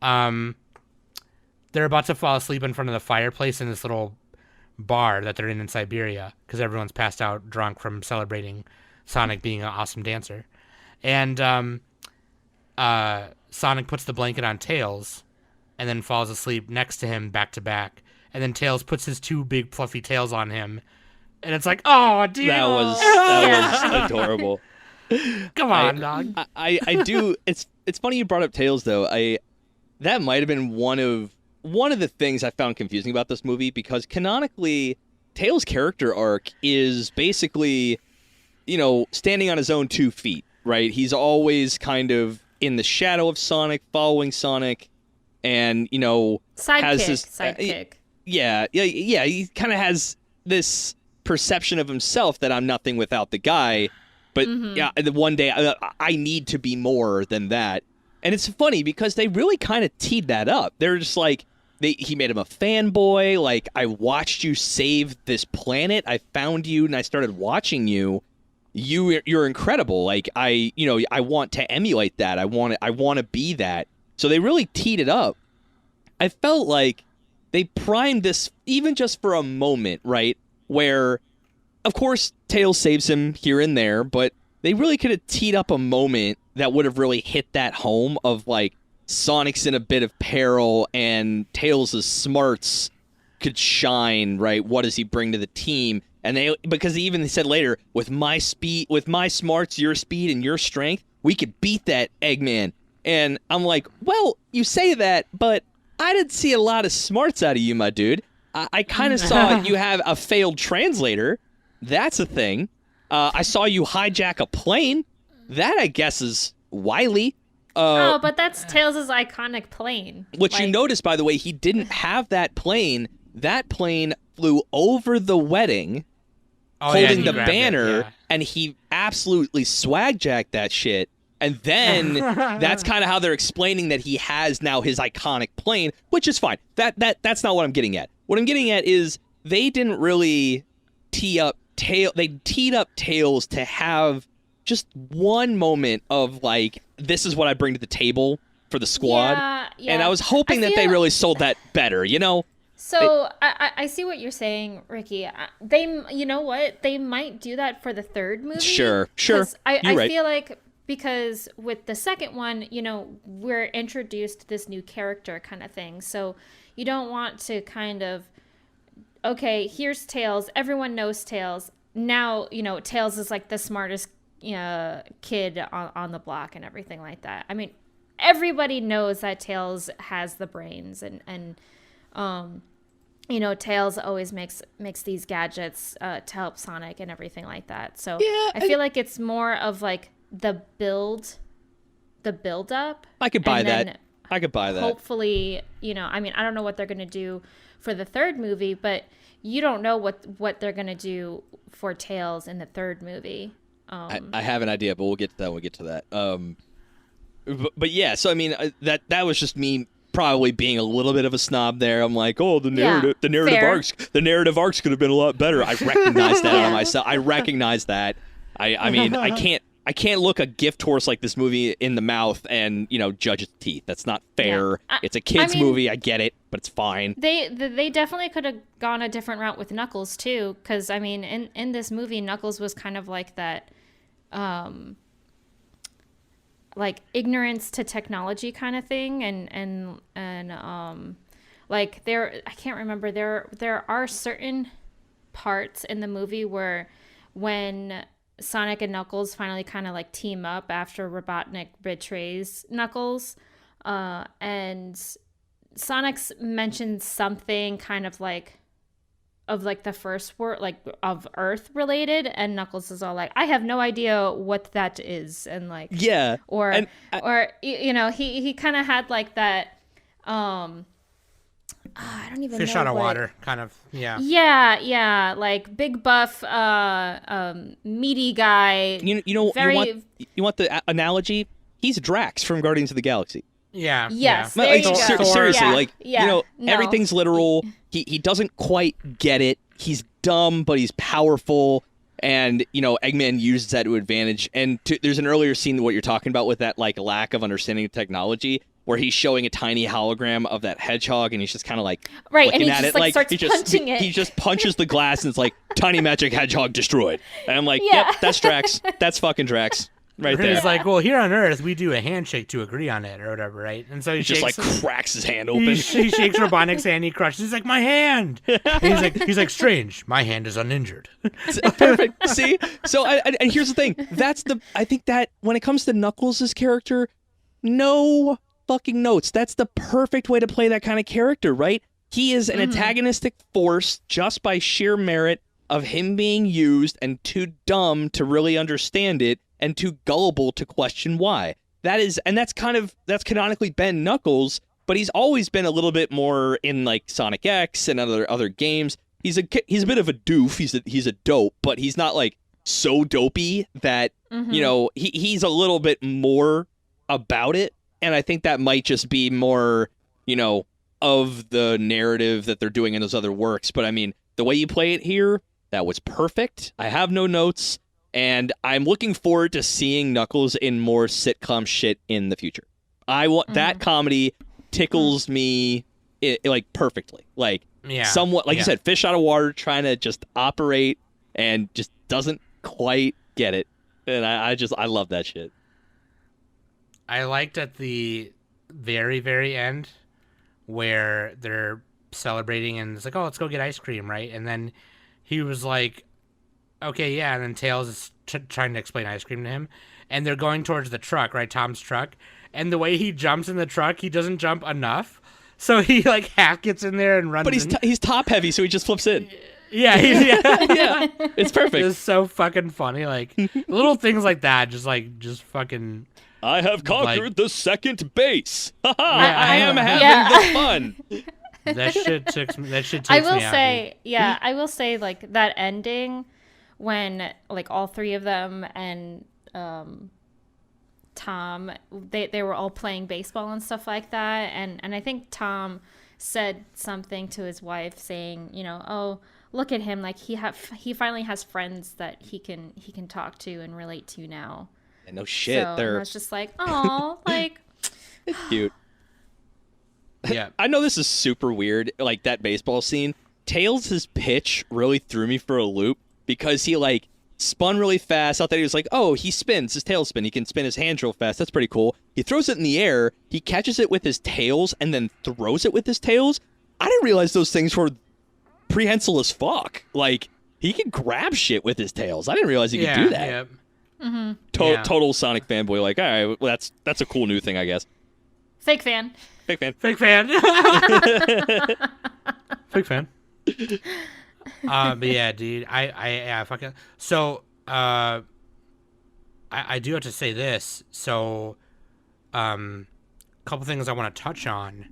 they're about to fall asleep in front of the fireplace in this little bar that they're in Siberia because everyone's passed out drunk from celebrating Sonic being an awesome dancer. And Sonic puts the blanket on Tails and then falls asleep next to him back to back. And then Tails puts his two big fluffy tails on him. And it's like, "Oh, dude. That was adorable. Come on, dog." I do. It's funny you brought up Tails though. That might have been one of the things I found confusing about this movie, because canonically, Tails' character arc is basically, standing on his own 2 feet, right? He's always kind of in the shadow of Sonic, following Sonic, and has Sidekick. this Sidekick. Yeah. He kind of has this perception of himself that I'm nothing without the guy. But yeah, the one day I need to be more than that. And it's funny because they really kind of teed that up. They're just like, he made him a fanboy. Like, I watched you save this planet. I found you and I started watching you. You're incredible. Like, I want to emulate that. I want to be that. So they really teed it up. I felt like they primed this even just for a moment, right? Where, of course, Tails saves him here and there, but they really could have teed up a moment that would have really hit that home of, like, Sonic's in a bit of peril and Tails' smarts could shine, right? What does he bring to the team? And because they said later, with my smarts, your speed, and your strength, we could beat that Eggman. And I'm like, well, you say that, but I didn't see a lot of smarts out of you, my dude. I kind of saw you have a failed translator. That's a thing. I saw you hijack a plane. That, I guess, is wily. But that's Tails' iconic plane. Which you notice, by the way, he didn't have that plane. That plane flew over the wedding, holding the banner, and he absolutely swag-jacked that shit. And then that's kind of how they're explaining that he has now his iconic plane, which is fine. That's not what I'm getting at. What I'm getting at is they didn't really tee up Tails. They teed up Tails to have just one moment of, like, this is what I bring to the table for the squad. Yeah. And I was hoping that they really sold that better, you know? So I see what you're saying, Ricky. You know what? They might do that for the third movie. Sure. I feel like because with the second one, you know, we're introduced to this new character kind of thing. So you don't want to kind of, okay, here's Tails. Everyone knows Tails. Now, you know, Tails is like the smartest kid on the block and everything like that. I mean, everybody knows that Tails has the brains and you know, Tails always makes these gadgets to help Sonic and everything like that. So yeah, I feel like it's more of like the build up. I could buy that. Hopefully, you know, I mean, I don't know what they're going to do for the third movie, but you don't know what they're going to do for Tails in the third movie. I have an idea, but we'll get to that. But yeah, so I mean, that was just me probably being a little bit of a snob there. I'm like, oh, the narrative arcs could have been a lot better. I recognize that out of myself. I recognize that. I mean, I can't look a gift horse like this movie in the mouth and, you know, judge its teeth. That's not fair. Yeah. It's a kid's movie. I get it, but it's fine. They definitely could have gone a different route with Knuckles too, because I mean, in this movie, Knuckles was kind of like that, like ignorance to technology kind of thing, and like I can't remember, there are certain parts in the movie where when Sonic and Knuckles finally kind of like team up after Robotnik betrays Knuckles, and Sonic's mentioned something kind of like of like the first word, like of Earth related, and Knuckles is all like, I have no idea what that is, and like or you know, he kind of had like that I don't even know. Fish out of water, kind of. Yeah, like big buff, meaty guy. You want the analogy? He's Drax from Guardians of the Galaxy. Yeah. Yes. Yeah. Like, seriously, you know, everything's literal. He doesn't quite get it. He's dumb, but he's powerful. And, you know, Eggman uses that to advantage. And there's an earlier scene what you're talking about with that, like, lack of understanding of technology, where he's showing a tiny hologram of that hedgehog, and he's just kind of like looking at it, like starts punching it. He just punches the glass, and it's like, tiny magic hedgehog destroyed. And I'm like, yep, that's Drax. That's fucking Drax. Right there. He's like, well, here on Earth, we do a handshake to agree on it or whatever, right? And so he just like cracks his hand open. He shakes Robotnik's hand, he crushes. He's like, my hand. And he's like, strange. My hand is uninjured. Perfect. See? So, and here's the thing. I think that when it comes to Knuckles' character, no fucking notes. That's the perfect way to play that kind of character, right? He is an antagonistic force just by sheer merit of him being used and too dumb to really understand it, and too gullible to question why. That's canonically been Knuckles, but he's always been a little bit more in like Sonic X and other games. he's a bit of a doof. He's a dope, but he's not like so dopey that he's a little bit more about it. And I think that might just be more of the narrative that they're doing in those other works. But I mean, the way you play it here, that was perfect. I have no notes, and I'm looking forward to seeing Knuckles in more sitcom shit in the future. I want that comedy tickles me like perfectly. Like somewhat, like you said, fish out of water, trying to just operate and just doesn't quite get it. And I love that shit. I liked at the very, very end where they're celebrating and it's like, oh, let's go get ice cream, right? And then he was like, okay, yeah. And then Tails is trying to explain ice cream to him. And they're going towards the truck, right? Tom's truck. And the way he jumps in the truck, he doesn't jump enough. So he like half gets in there and runs. But he's top heavy, so he just flips in. Yeah. Yeah. It's perfect. It's so fucking funny. Like little things like that, just fucking. I have conquered the second base. I am having the fun. That shit takes me I will say like that ending when like all three of them and Tom, they were all playing baseball and stuff like that, and I think Tom said something to his wife saying, oh, look at him, like he finally has friends that he can talk to and relate to now. And no shit, so, and I was just like, oh, like it's cute. Yeah. I know this is super weird, like that baseball scene. Tails' pitch really threw me for a loop because he like spun really fast. I thought he was like, oh, he spins his tail spin. He can spin his hands real fast. That's pretty cool. He throws it in the air. He catches it with his tails and then throws it with his tails. I didn't realize those things were prehensile as fuck. Like he can grab shit with his tails. I didn't realize he could do that. Yeah. Mm-hmm. Total Sonic fanboy. Like, all right, well, that's a cool new thing, I guess. Fake fan. Fake fan. Fake fan. But yeah, dude, I fucking so I do have to say this. So, couple things I want to touch on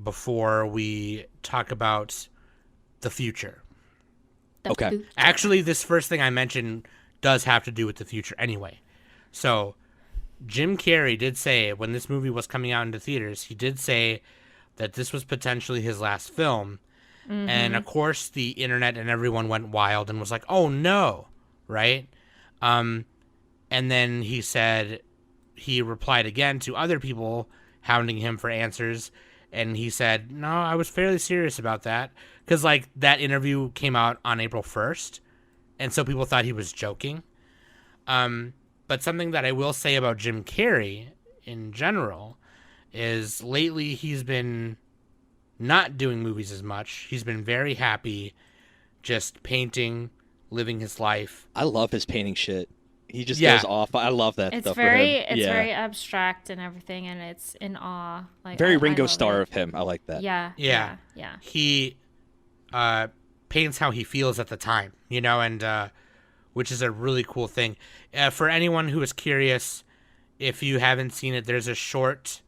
before we talk about the future. Okay. Actually, this first thing I mentioned does have to do with the future anyway. So, Jim Carrey did say when this movie was coming out into theaters, he did say that this was potentially his last film. Mm-hmm. And of course, the internet and everyone went wild and was like, "Oh no!" Right? And then he said he replied again to other people hounding him for answers, and he said, "No, I was fairly serious about that because like that interview came out on April 1st, and so people thought he was joking." But something that I will say about Jim Carrey in general is lately he's been not doing movies as much. He's been very happy just painting, living his life. I love his painting shit. He just goes off. I love that stuff. It's very abstract and everything, and it's in awe. Like very Ringo Starr of him. I like that. Yeah. He paints how he feels at the time, and which is a really cool thing. For anyone who is curious, if you haven't seen it, there's a short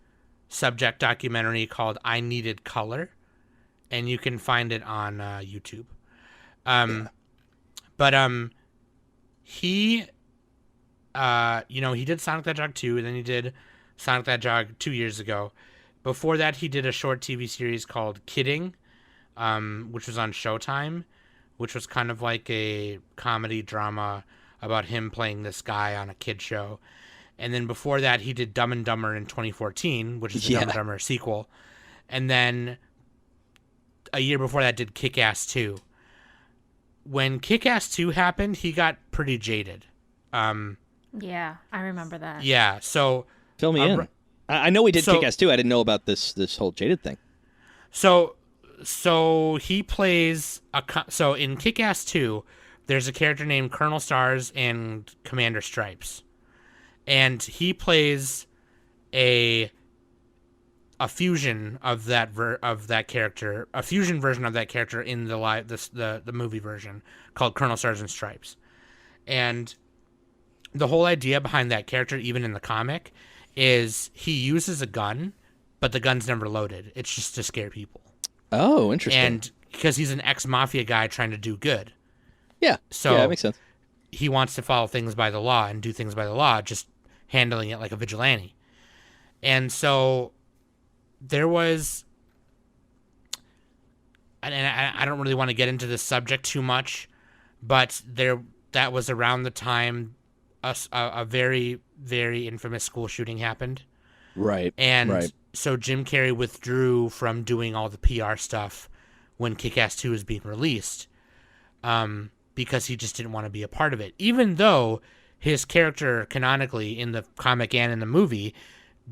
subject documentary called I Needed Color, and you can find it on YouTube. But he he did Sonic the Hedgehog 2, and then he did Sonic the Hedgehog 2 years ago. Before that, he did a short TV series called Kidding, which was on Showtime, which was kind of like a comedy drama about him playing this guy on a kid show. And then before that, he did Dumb and Dumber in 2014, which is the Dumb and Dumber sequel. And then a year before that, did Kick-Ass 2. When Kick-Ass 2 happened, he got pretty jaded. Yeah, I remember that. Yeah, so... Fill me in. I know we did Kick-Ass 2. I didn't know about this whole jaded thing. So he plays... So in Kick-Ass 2, there's a character named Colonel Stars and Commander Stripes. And he plays a fusion of that character, a fusion version of that character in the movie version called Colonel Stars and Stripes. And the whole idea behind that character, even in the comic, is he uses a gun, but the gun's never loaded. It's just to scare people. Oh, interesting. And because he's an ex-mafia guy trying to do good. Yeah. So yeah, that makes sense. he wants to follow things by the law and do things by the law, just handling it like a vigilante. And so there was, and I don't really want to get into this subject too much, but that was around the time a very, very infamous school shooting happened. Right. And so Jim Carrey withdrew from doing all the PR stuff when Kick-Ass 2 was being released, because he just didn't want to be a part of it. Even though his character canonically in the comic and in the movie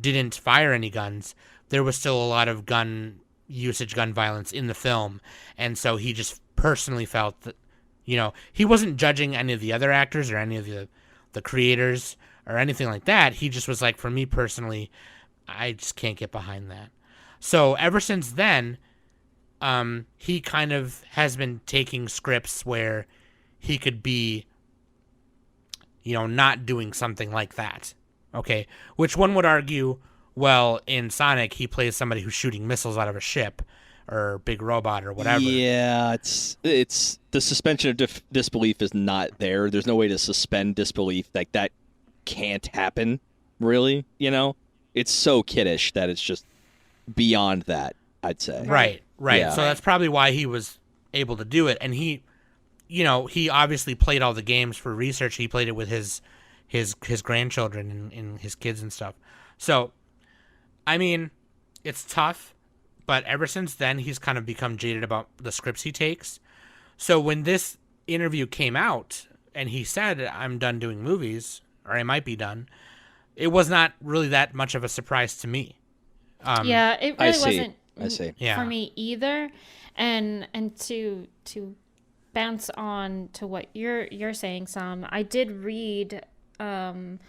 didn't fire any guns, there was still a lot of gun usage, gun violence in the film. And so he just personally felt that, he wasn't judging any of the other actors or any of the creators or anything like that. He just was like, for me personally, I just can't get behind that. So ever since then, he kind of has been taking scripts where he could be, not doing something like that. Okay. Which one would argue, well, in Sonic, he plays somebody who's shooting missiles out of a ship or big robot or whatever. Yeah, it's the suspension of disbelief is not there. There's no way to suspend disbelief. Like, that can't happen, really, It's so kiddish that it's just beyond that, I'd say. Right. Yeah. So that's probably why he was able to do it. And he obviously played all the games for research. He played it with his grandchildren and his kids and stuff. So, I mean, it's tough, but ever since then, he's kind of become jaded about the scripts he takes. So when this interview came out and he said, I'm done doing movies, or I might be done, it was not really that much of a surprise to me. It really wasn't for me either. And to bounce on to what you're saying, Sam, I did read an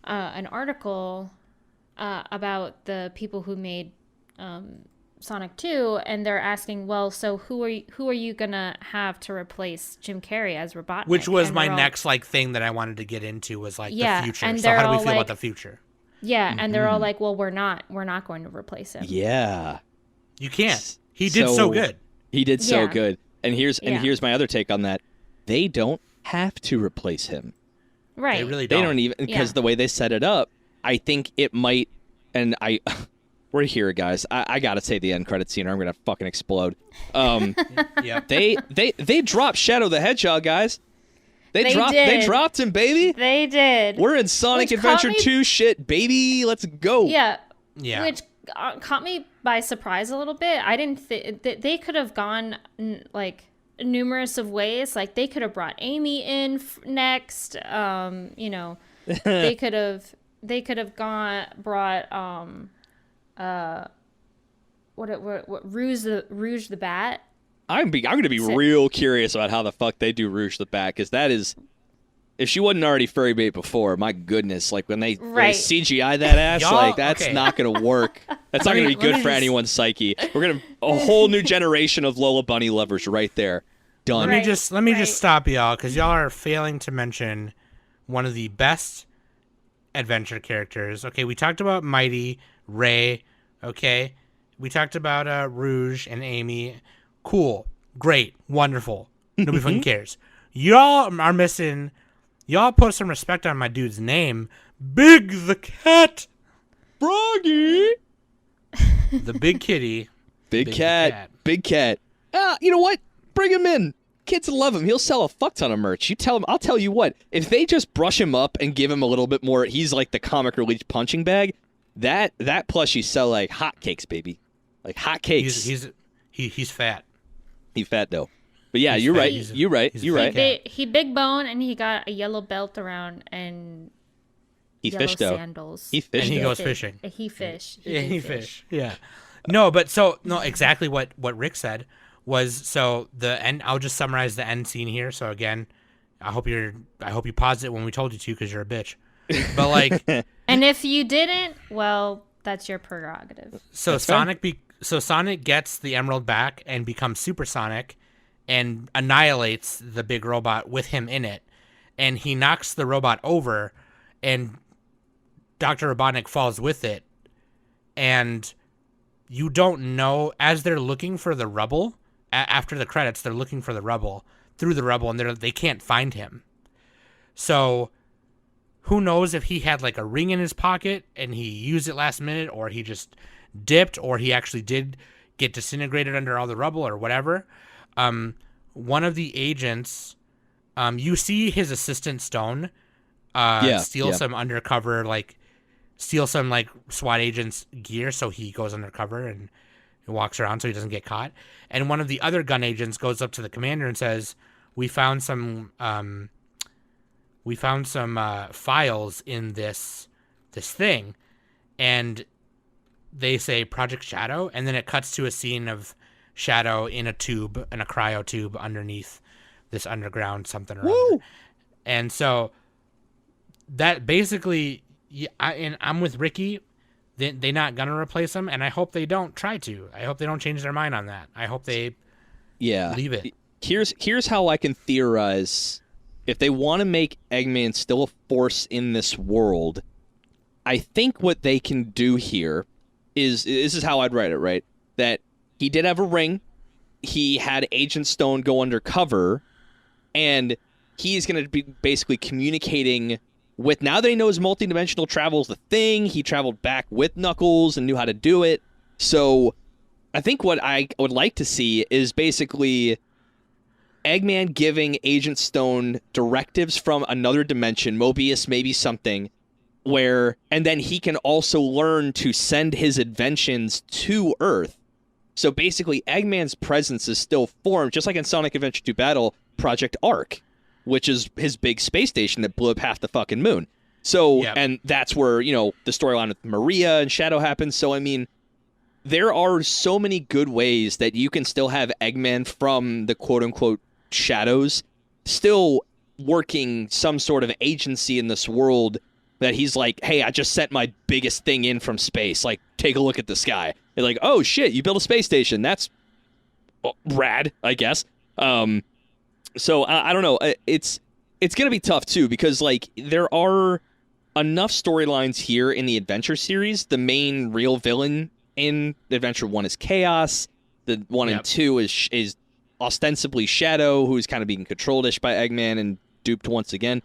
article about the people who made Sonic 2, and they're asking, well, so who are you gonna have to replace Jim Carrey as Robotnik? Which was my next thing that I wanted to get into was the future. And so how do we feel about the future? Yeah, and they're all like, well, we're not going to replace him. Yeah. You can't. He did so good. He did so good. And here's my other take on that. They don't have to replace him. Right. They really don't. They don't even, because the way they set it up, I think it might, and we're here, guys. I gotta say the end credit scene, or I'm gonna fucking explode. Yep. They dropped Shadow the Hedgehog, guys. They dropped him, baby. They did. We're in Sonic Adventure 2 shit, baby. Let's go. Yeah. Yeah. Which caught me by surprise a little bit. I didn't think they could have gone numerous of ways. Like, they could have brought Amy in next. They could have brought Rouge the Bat. I'm going to be real curious about how the fuck they do Rouge the Bat, because that is, if she wasn't already furry bait before, my goodness, when they CGI that ass, that's not going to work. That's not going to be good for anyone's psyche. We're going to a whole new generation of Lola Bunny lovers right there. Done. Let me just stop y'all, because y'all are failing to mention one of the best adventure characters. Okay, we talked about Mighty, Ray. Okay, we talked about Rouge and Amy. Cool, great, wonderful. Nobody fucking cares. Y'all are missing. Y'all put some respect on my dude's name, Big the Cat. Froggy. The big kitty. Big cat. Big cat. You know what? Bring him in. Kids love him. He'll sell a fuck ton of merch. You tell him. I'll tell you what. If they just brush him up and give him a little bit more, he's like the comic relief punching bag. That plushie sell like hotcakes, baby. Like hotcakes. He's fat. He's fat though. But yeah, you're right. You're right. He big bone, and he got a yellow belt around and yellow sandals. He fished. And he goes fishing. He fish. He fish. Yeah. No, exactly what Rick said was, so the end. I'll just summarize the end scene here. So again, I hope you paused it when we told you to, because you're a bitch. But and if you didn't, well, that's your prerogative. So Sonic gets the emerald back and becomes supersonic and annihilates the big robot with him in it, and he knocks the robot over, and Dr. Robotnik falls with it, and you don't know, as they're looking for the rubble after the credits, they're looking for the rubble through the rubble, and they can't find him. So who knows if he had like a ring in his pocket and he used it last minute, or he just dipped, or he actually did get disintegrated under all the rubble or whatever. One of the agents, you see his assistant Stone steal some undercover, like steal some like SWAT agent's gear, so he goes undercover and walks around so he doesn't get caught. And one of the other gun agents goes up to the commander and says, we found some files in this thing. And they say Project Shadow, and then it cuts to a scene of Shadow in a tube, in a cryo tube underneath this underground something or other. And so that basically, I'm with Ricky. They're not gonna replace him, and I hope they don't try to. I hope they don't change their mind on that. I hope they leave it. Here's how I can theorize. If they want to make Eggman still a force in this world, I think what they can do here is, this is how I'd write it, right? That he did have a ring. He had Agent Stone go undercover, and he's going to be basically communicating with, now that he knows multidimensional travel is the thing, he traveled back with Knuckles and knew how to do it. So I think what I would like to see is basically Eggman giving Agent Stone directives from another dimension, Mobius, maybe something, and then he can also learn to send his inventions to Earth. So basically, Eggman's presence is still formed, just like in Sonic Adventure 2 Battle, Project Arc, which is his big space station that blew up half the fucking moon. So, and that's where, the storyline with Maria and Shadow happens. So, I mean, there are so many good ways that you can still have Eggman from the quote-unquote shadows still working some sort of agency in this world, that he's like, hey, I just sent my biggest thing in from space. Like, take a look at the sky. They're like, oh, shit, you built a space station. That's rad, I guess. So, I don't know. It's going to be tough, too, because, like, there are enough storylines here in the Adventure series. The main real villain in Adventure 1 is Chaos. The 1 and 2 is ostensibly Shadow, who's kind of being controlled-ish by Eggman and duped once again.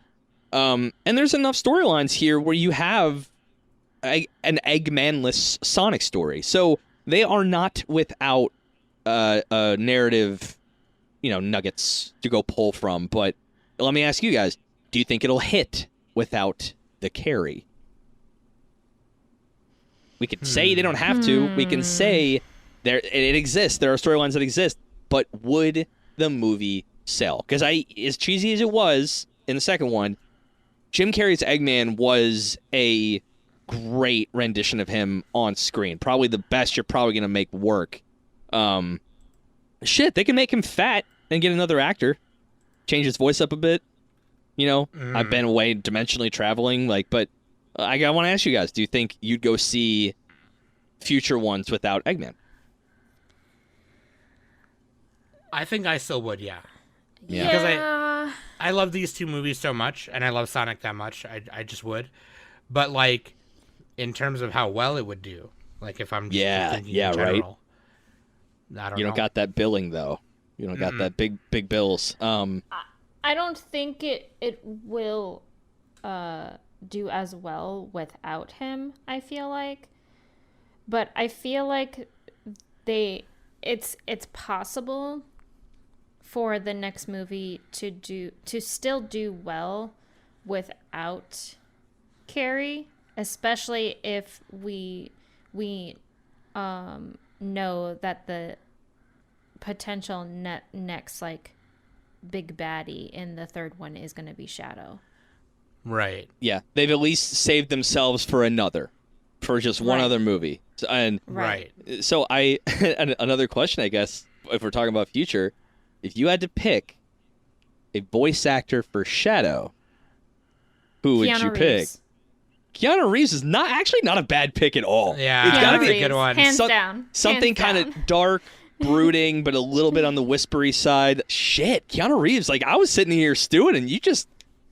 And there's enough storylines here where you have an Eggman-less Sonic story. So they are not without a narrative, nuggets to go pull from. But let me ask you guys, do you think it'll hit without the carry? We could say they don't have to. We can say it exists. There are storylines that exist. But would the movie sell? Because as cheesy as it was in the second one, Jim Carrey's Eggman was a great rendition of him on screen. Probably the best you're probably going to make work. Shit, they can make him fat and get another actor. Change his voice up a bit. I've been away dimensionally traveling. But I want to ask you guys, do you think you'd go see future ones without Eggman? I think I still would, yeah. Because I love these two movies so much, and I love Sonic that much. I just would. But, like, in terms of how well it would do, like, if I'm just thinking in general, right? I don't know. You don't got that billing, though. You don't got that big bills. I don't think it will do as well without him, I feel like. But I feel like it's possible for the next movie to still do well without Carrie, especially if we know that the potential next like big baddie in the third one is going to be Shadow. Right. Yeah, they've at least saved themselves for just one other movie. Right. So another question, I guess, if we're talking about future, if you had to pick a voice actor for Shadow, who would you pick? Keanu Reeves is not a a bad pick at all. Yeah, it's gotta be a good one. Hands down. Something kind of dark, brooding, but a little bit on the whispery side. Shit, Keanu Reeves. Like, I was sitting here stewing, and you just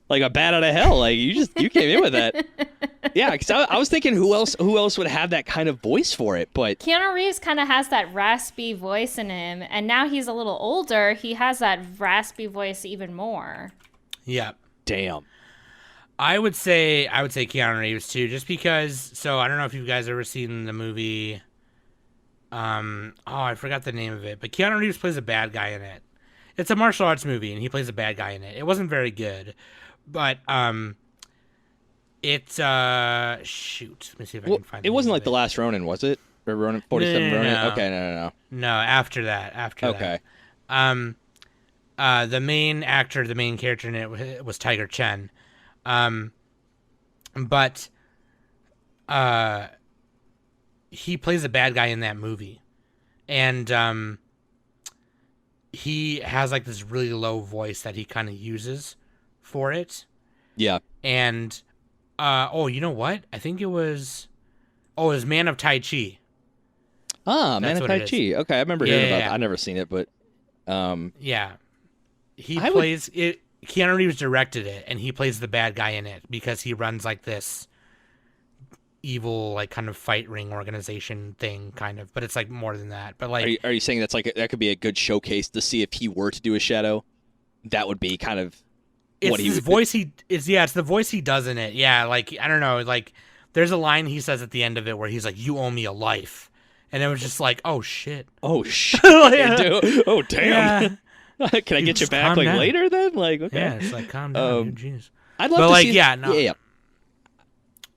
like a bat out of hell. Like you came in with that. Yeah, because I was thinking who else would have that kind of voice for it, but Keanu Reeves kind of has that raspy voice in him, and now he's a little older. He has that raspy voice even more. Yeah. damn. I would say Keanu Reeves too, just because. So I don't know if you guys ever seen the movie. I forgot the name of it, but Keanu Reeves plays a bad guy in it. It's a martial arts movie, and he plays a bad guy in it. It wasn't very good, but it's shoot. Let me see if I can find. It wasn't like The Last Ronin, was it? Or Ronin 47 No. Ronin? Okay, no. No, after that. Okay. The main actor, the main character in it was Tiger Chen. But he plays a bad guy in that movie. And he has like this really low voice that he kind of uses for it. Yeah. And you know what? I think it was Man of Tai Chi. Ah, That's Man of what Tai it Chi. is. Okay, I remember hearing about Yeah. that. I've never seen it, but Yeah. He I would- plays it. Keanu Reeves directed it, and he plays the bad guy in it because he runs like this evil, like kind of fight ring organization thing, kind of. But it's like more than that. But like, are you saying that's like that could be a good showcase to see if he were to do a shadow? That would be kind of it's what he his would voice. It's the voice he does in it. Yeah, like I don't know. Like there's a line he says at the end of it where he's like, "You owe me a life," and it was just like, "Oh shit." Oh shit! Yeah. Dude. Oh damn! Yeah. Can I get you just back calm like down. later then? Like okay. Yeah, it's like calm down, dude. Jeez. I'd love But to like, see. yeah, no. Yeah.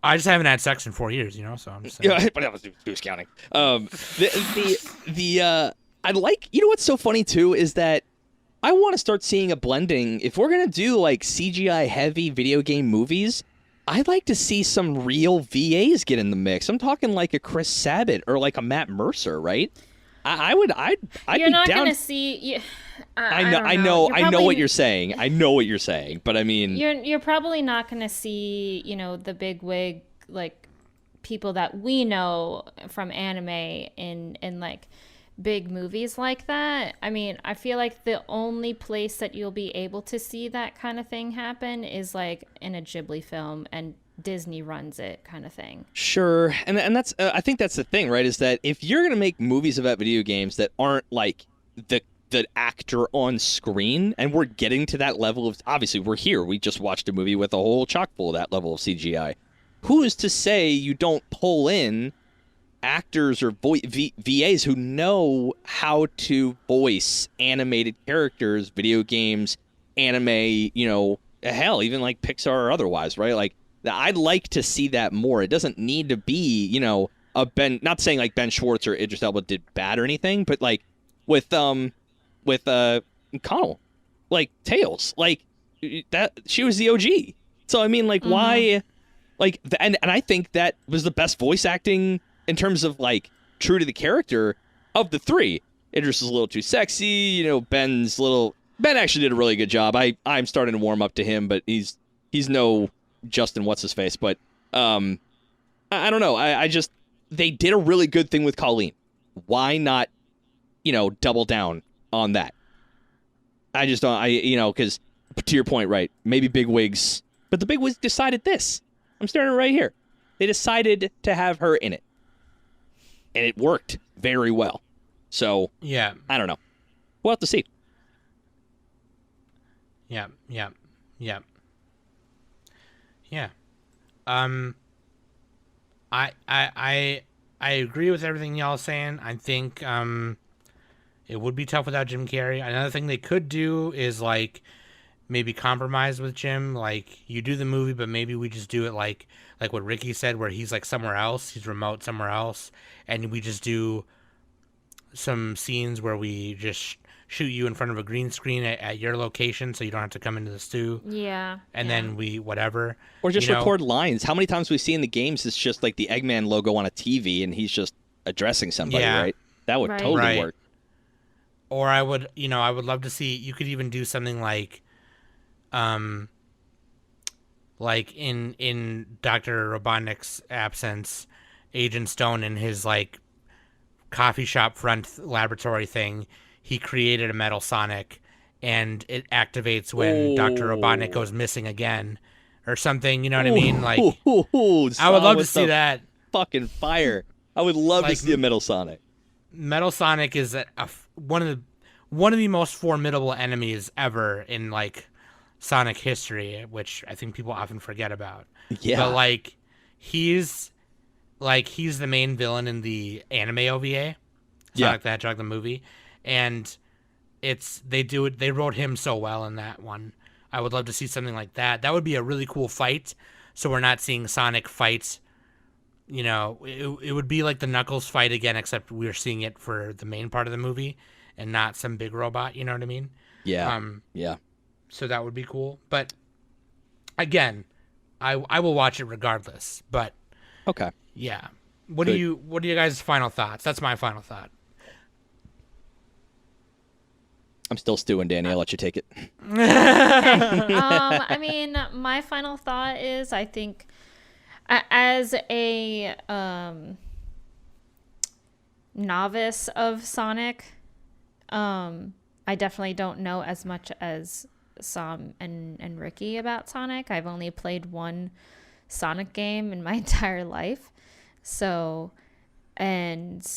I just haven't had sex in 4 years, so I'm just saying. Yeah, but that was who's counting. I like. You know what's so funny too is that I want to start seeing a blending. If we're gonna do like CGI heavy video game movies, I'd like to see some real VAs get in the mix. I'm talking like a Chris Sabat or like a Matt Mercer, right? I'd You're be not down. gonna see. I know You're what you're saying. I know what you're saying, but I mean, You're probably not gonna see, the big wig like people that we know from anime in like big movies like that. I mean, I feel like the only place that you'll be able to see that kind of thing happen is like in a Ghibli film, and Disney runs it, kind of thing. sure, and that's I think that's the thing, right? Is that if you're gonna make movies about video games that aren't like the actor on screen, and we're getting to that level of, obviously we're here. We just watched a movie with a whole chock full of that level of CGI. Who is to say you don't pull in actors or VAs who know how to voice animated characters, video games, anime, hell, even like Pixar or otherwise, right? Like, I'd like to see that more. It doesn't need to be, a Ben, not saying like Ben Schwartz or Idris Elba did bad or anything, but like with Connell, like Tails, like that, she was the OG. So I mean, like, why, like, and I think that was the best voice acting in terms of like true to the character of the three. Idris is a little too sexy, Ben actually did a really good job. I'm starting to warm up to him, but he's no Justin what's his face, but I don't know. I just, they did a really good thing with Colleen. Why not, double down on that? I just don't, because to your point, right? Maybe big wigs, but the big wigs decided this. I'm starting right here. They decided to have her in it, and it worked very well. So Yeah. I don't know. We'll have to see. Yeah. I agree with everything y'all saying. I think it would be tough without Jim Carrey. Another thing they could do is like maybe compromise with Jim. Like you do the movie, but maybe we just do it like what Ricky said, where he's like somewhere else, he's remote somewhere else, and we just do some scenes where we just shoot you in front of a green screen at your location, so you don't have to come into the stew. Yeah. And then we whatever. Or just record lines. How many times we see in the games it's just like the Eggman logo on a TV and he's just addressing somebody, right? That would totally work. Or I would love to see, you could even do something like in Dr. Robotnik's absence, Agent Stone in his like coffee shop front laboratory thing, he created a metal Sonic and it activates when Dr. Robotnik goes missing again or something, you know what I mean? Like, I would love to see that. Fucking fire. I would love to see a Metal Sonic. Metal Sonic is one of the most formidable enemies ever in like Sonic history, which I think people often forget about. Yeah. But like he's the main villain in the anime OVA, Sonic the Hedgehog the movie, and they wrote him so well in that one. I would love to see something like that. That would be a really cool fight. So we're not seeing Sonic fight. You know, it would be like the Knuckles fight again, except we're seeing it for the main part of the movie and not some big robot. You know what I mean? Yeah. Yeah. So that would be cool. But again, I will watch it regardless. But okay. Yeah. What are you guys' final thoughts? That's my final thought. I'm still stewing, Danny. I'll let you take it. I mean, my final thought is I think as a novice of Sonic, I definitely don't know as much as Sam and Ricky about Sonic. I've only played one Sonic game in my entire life. So, and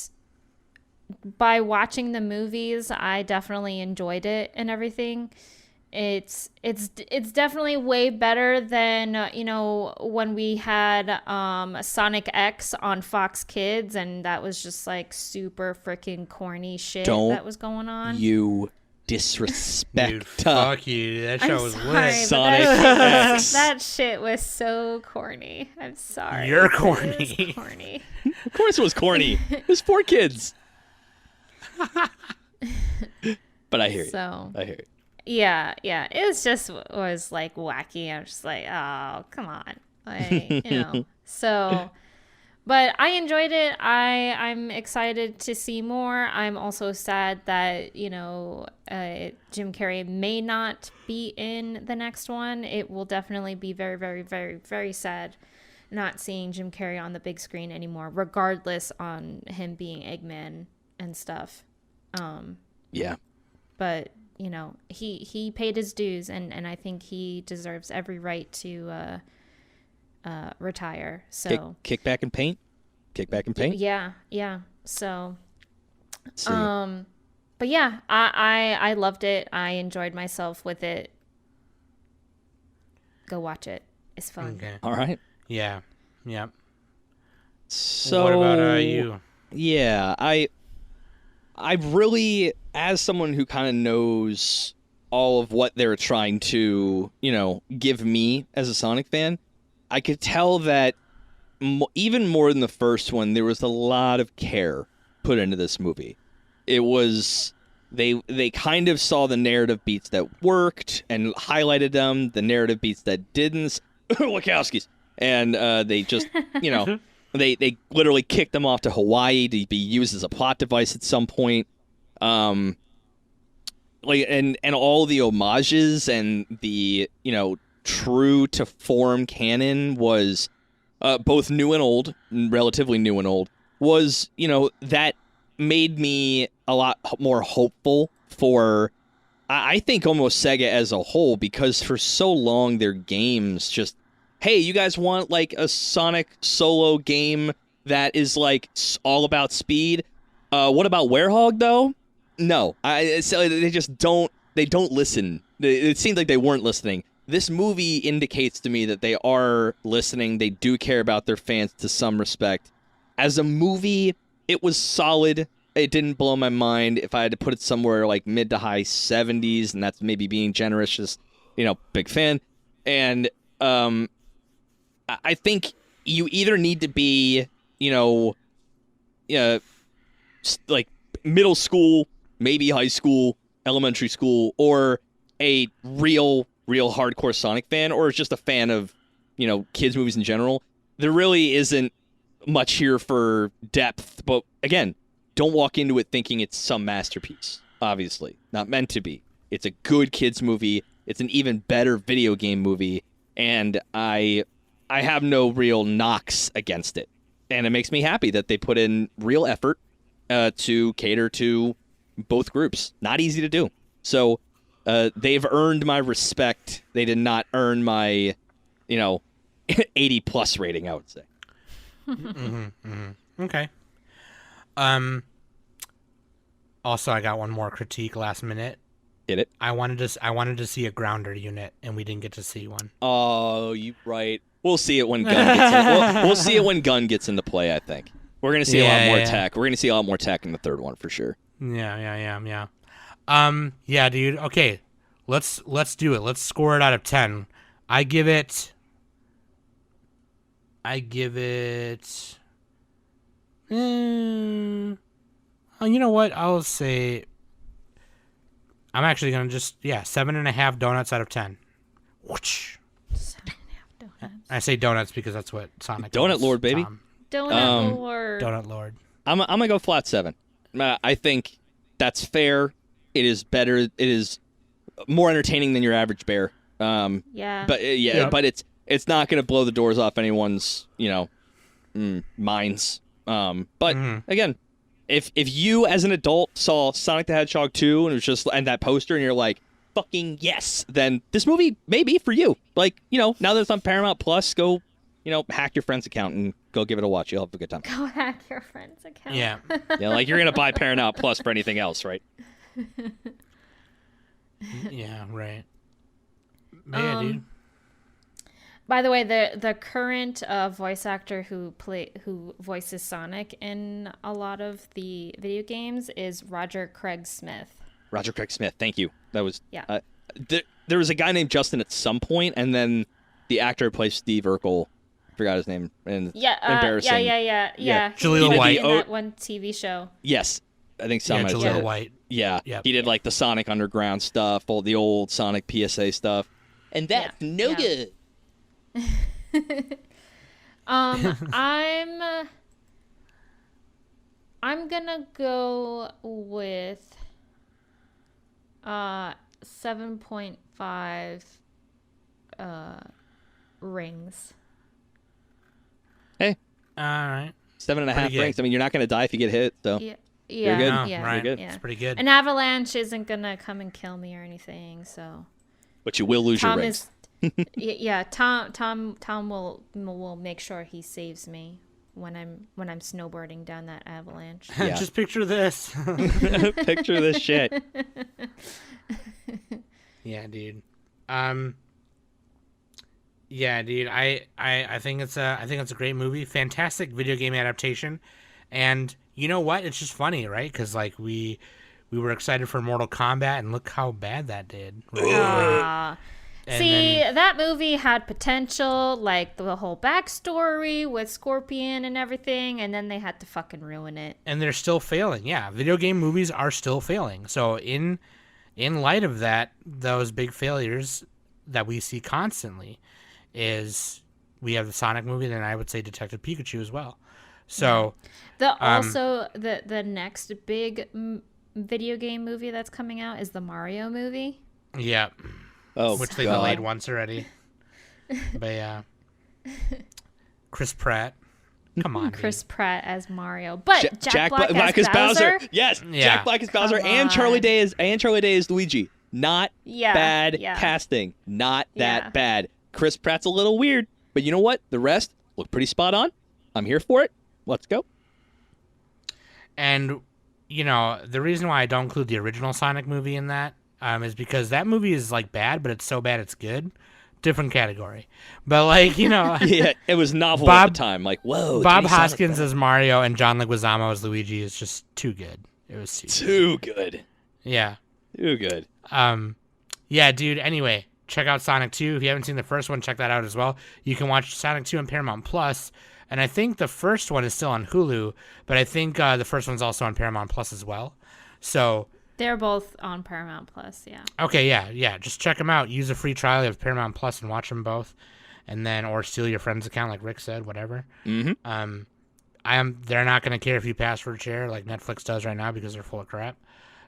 by watching the movies, I definitely enjoyed it and everything. It's definitely way better than when we had Sonic X on Fox Kids, and that was just like super freaking corny shit that was going on. You disrespect. Dude, fuck you. That show was lit. Sonic X. That shit was so corny. I'm sorry. You're corny. It was corny. Of course it was corny. It was for kids. But I hear you. I hear you. Yeah. It was like wacky. I'm just like, oh, come on. Like, So, but I enjoyed it. I'm excited to see more. I'm also sad that, Jim Carrey may not be in the next one. It will definitely be very, very, very, very sad not seeing Jim Carrey on the big screen anymore, regardless on him being Eggman and stuff. Yeah. But, he paid his dues, and I think he deserves every right to retire. So kick back and paint. Yeah. So but yeah, I loved it. I enjoyed myself with it. Go watch it. It's fun. Okay. All right. Yeah. So what about you? Yeah, I really, as someone who kind of knows all of what they're trying to, give me as a Sonic fan, I could tell that even more than the first one, there was a lot of care put into this movie. It was, they kind of saw the narrative beats that worked and highlighted them, the narrative beats that didn't. Wachowskis. And they just, they literally kicked them off to Hawaii to be used as a plot device at some point. And all the homages and the, true to form canon was both new and old, relatively new and old, was, that made me a lot more hopeful for, I think, almost Sega as a whole, because for so long their games just, hey, you guys want like a Sonic solo game that is like all about speed? What about Werehog though? No, they just don't. They don't listen. It seemed like they weren't listening. This movie indicates to me that they are listening. They do care about their fans to some respect. As a movie, it was solid. It didn't blow my mind. If I had to put it somewhere like mid to high 70s, and that's maybe being generous, just, big fan. And I think you either need to be, like middle school, maybe high school, elementary school, or a real hardcore Sonic fan, or just a fan of, kids' movies in general. There really isn't much here for depth, but again, don't walk into it thinking it's some masterpiece. Obviously, not meant to be. It's a good kids movie. It's an even better video game movie, and I have no real knocks against it. And it makes me happy that they put in real effort to cater to both groups. Not easy to do. So they've earned my respect. They did not earn my, 80+ rating, I would say. Okay. Also, I got one more critique last minute. Hit it. I wanted to see a grounder unit, and we didn't get to see one. Oh, you right. We'll see it when Gun gets in. We'll see it when Gun gets into play, I think. We're going to see a lot more tech. We're going to see a lot more tech in the third one for sure. Yeah. Yeah, dude. Okay. Let's do it. Let's score it out of 10. I give it you know what? I'll say I'm actually going to just 7.5 donuts out of 10. Whoosh. 7.5 donuts. I say donuts because that's what Sonic Donut is, Lord, baby. Tom. Donut Lord. Donut Lord. I'm going to go flat 7. I think that's fair. It is better. It is more entertaining than your average bear. Yeah. But but it's not going to blow the doors off anyone's, minds. But again, if you as an adult saw Sonic the Hedgehog 2 and it was just that poster and you're like, fucking yes, then this movie may be for you. Like, now that it's on Paramount Plus, go, hack your friend's account and go give it a watch. You'll have a good time. Go hack your friend's account. Yeah. Yeah, like you're going to buy Paramount Plus for anything else, right? Yeah, right. Yeah, dude. By the way, the current voice actor who voices Sonic in a lot of the video games is Roger Craig Smith. Roger Craig Smith, thank you. That was there was a guy named Justin at some point, and then the actor who plays Steve Urkel, forgot his name, and embarrassing. Yeah. Jaleel White in that one TV show. Yes, I think so. Jaleel White. Yeah, Yep. He did like the Sonic Underground stuff, all the old Sonic PSA stuff, and that's no good. I'm gonna go with 7.5 rings. Hey, all right. 7.5 rings. I mean, you're not gonna die if you get hit, so Yeah. You're good. No, Yeah. right. You're good. Yeah. It's pretty good. An avalanche isn't gonna come and kill me or anything, so. But you will lose your Tom rings. Tom will make sure he saves me when I'm snowboarding down that avalanche. Yeah. Just picture this. Picture this shit. Yeah, dude. Yeah, dude. I think it's a great movie, fantastic video game adaptation, and you know what? It's just funny, right? Because like we were excited for Mortal Kombat, and look how bad that did. Right? That movie had potential, like the whole backstory with Scorpion and everything, and then they had to fucking ruin it. And they're still failing. Yeah, video game movies are still failing. So in light of that, those big failures that we see constantly is we have the Sonic movie, and I would say Detective Pikachu as well. So the next big video game movie that's coming out is the Mario movie. Yeah. Oh, which they delayed once already. But yeah. Chris Pratt. Come on. Chris Pratt as Mario. But Jack Black as Bowser? Yes. Yeah. Jack Black as Bowser and Charlie Day as Luigi. Not bad casting. Not that bad. Chris Pratt's a little weird, but you know what? The rest look pretty spot on. I'm here for it. Let's go. And the reason why I don't include the original Sonic movie in that is because that movie is like bad, but it's so bad it's good. Different category. But like, yeah, it was novel at the time. Like, whoa. Bob Hoskins as Mario and John Leguizamo as Luigi is just too good. It was too good. Yeah. Too good. Yeah, dude. Anyway, check out Sonic 2. If you haven't seen the first one, check that out as well. You can watch Sonic 2 on Paramount Plus. And I think the first one is still on Hulu, but I think the first one's also on Paramount Plus as well. So they're both on Paramount Plus, yeah. Okay, yeah. Just check them out. Use a free trial of Paramount Plus and watch them both, and then or steal your friend's account, like Rick said, whatever. Mm-hmm. They're not gonna care if you password share like Netflix does right now because they're full of crap.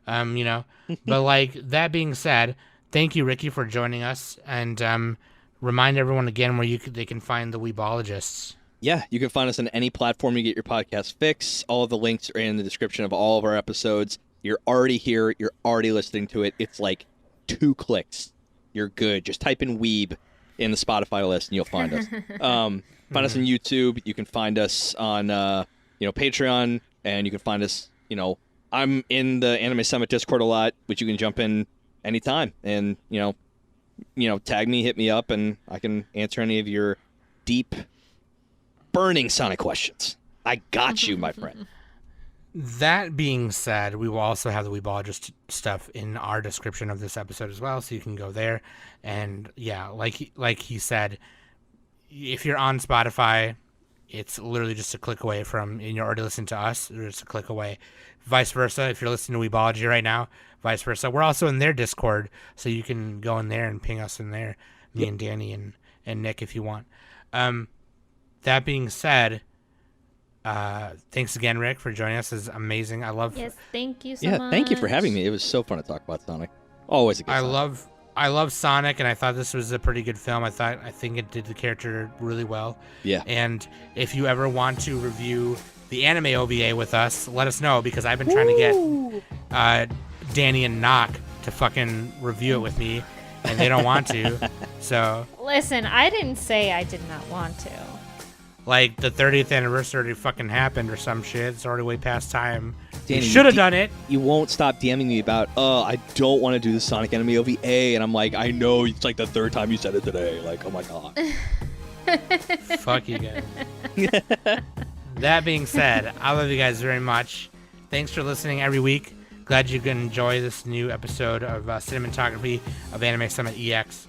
But like that being said, thank you, Ricky, for joining us, and remind everyone again where they can find the Weebologists. Yeah, you can find us on any platform you get your podcast fix. All of the links are in the description of all of our episodes. You're already here. You're already listening to it. It's like 2 clicks. You're good. Just type in Weeb in the Spotify list and you'll find us. Find us on YouTube. You can find us on Patreon, and you can find us. I'm in the Anime Summit Discord a lot, which you can jump in anytime, and tag me, hit me up, and I can answer any of your deep, burning Sonic questions. I got you, my friend. That being said, we will also have the Weebologist stuff in our description of this episode as well, so you can go there. And yeah, like he said, if you're on Spotify, it's literally just a click away and you're already listening to us, or just a click away. Vice versa, if you're listening to Weebology right now, vice versa. We're also in their Discord, so you can go in there and ping us in there, me and Danny and Nick if you want. That being said, thanks again, Rick, for joining us. It's amazing. Yes, thank you so much. Yeah, thank you for having me. It was so fun to talk about Sonic. Always a good time. I love Sonic, and I thought this was a pretty good film. I think it did the character really well. Yeah. And if you ever want to review the anime OVA with us, let us know, because I've been trying to get Danny and Knock to fucking review it with me, and they don't want to. So listen, I didn't say I did not want to. Like, the 30th anniversary fucking happened or some shit. It's already way past time. Danny, you should have done it. You won't stop DMing me about, I don't want to do the Sonic Anime OVA. And I'm like, I know, it's like the 3rd time you said it today. Like, oh my God. Fuck you guys. That being said, I love you guys very much. Thanks for listening every week. Glad you can enjoy this new episode of Cinematography of Anime Summit EX.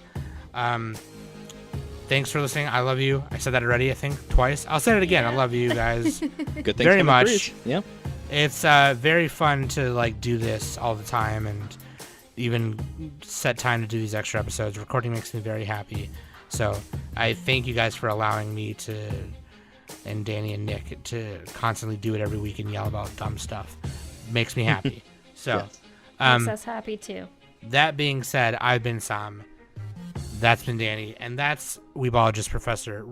Thanks for listening. I love you. I said that already, I think, twice. I'll say it again. I love you guys Good things very come much. in threes. Yeah. It's very fun to do this all the time, and even set time to do these extra episodes. Recording makes me very happy. So I thank you guys for allowing me and Danny and Nick to constantly do it every week and yell about dumb stuff. Makes me happy. So Makes us happy too. That being said, I've been Sam. That's been Danny, and that's Weebologist Professor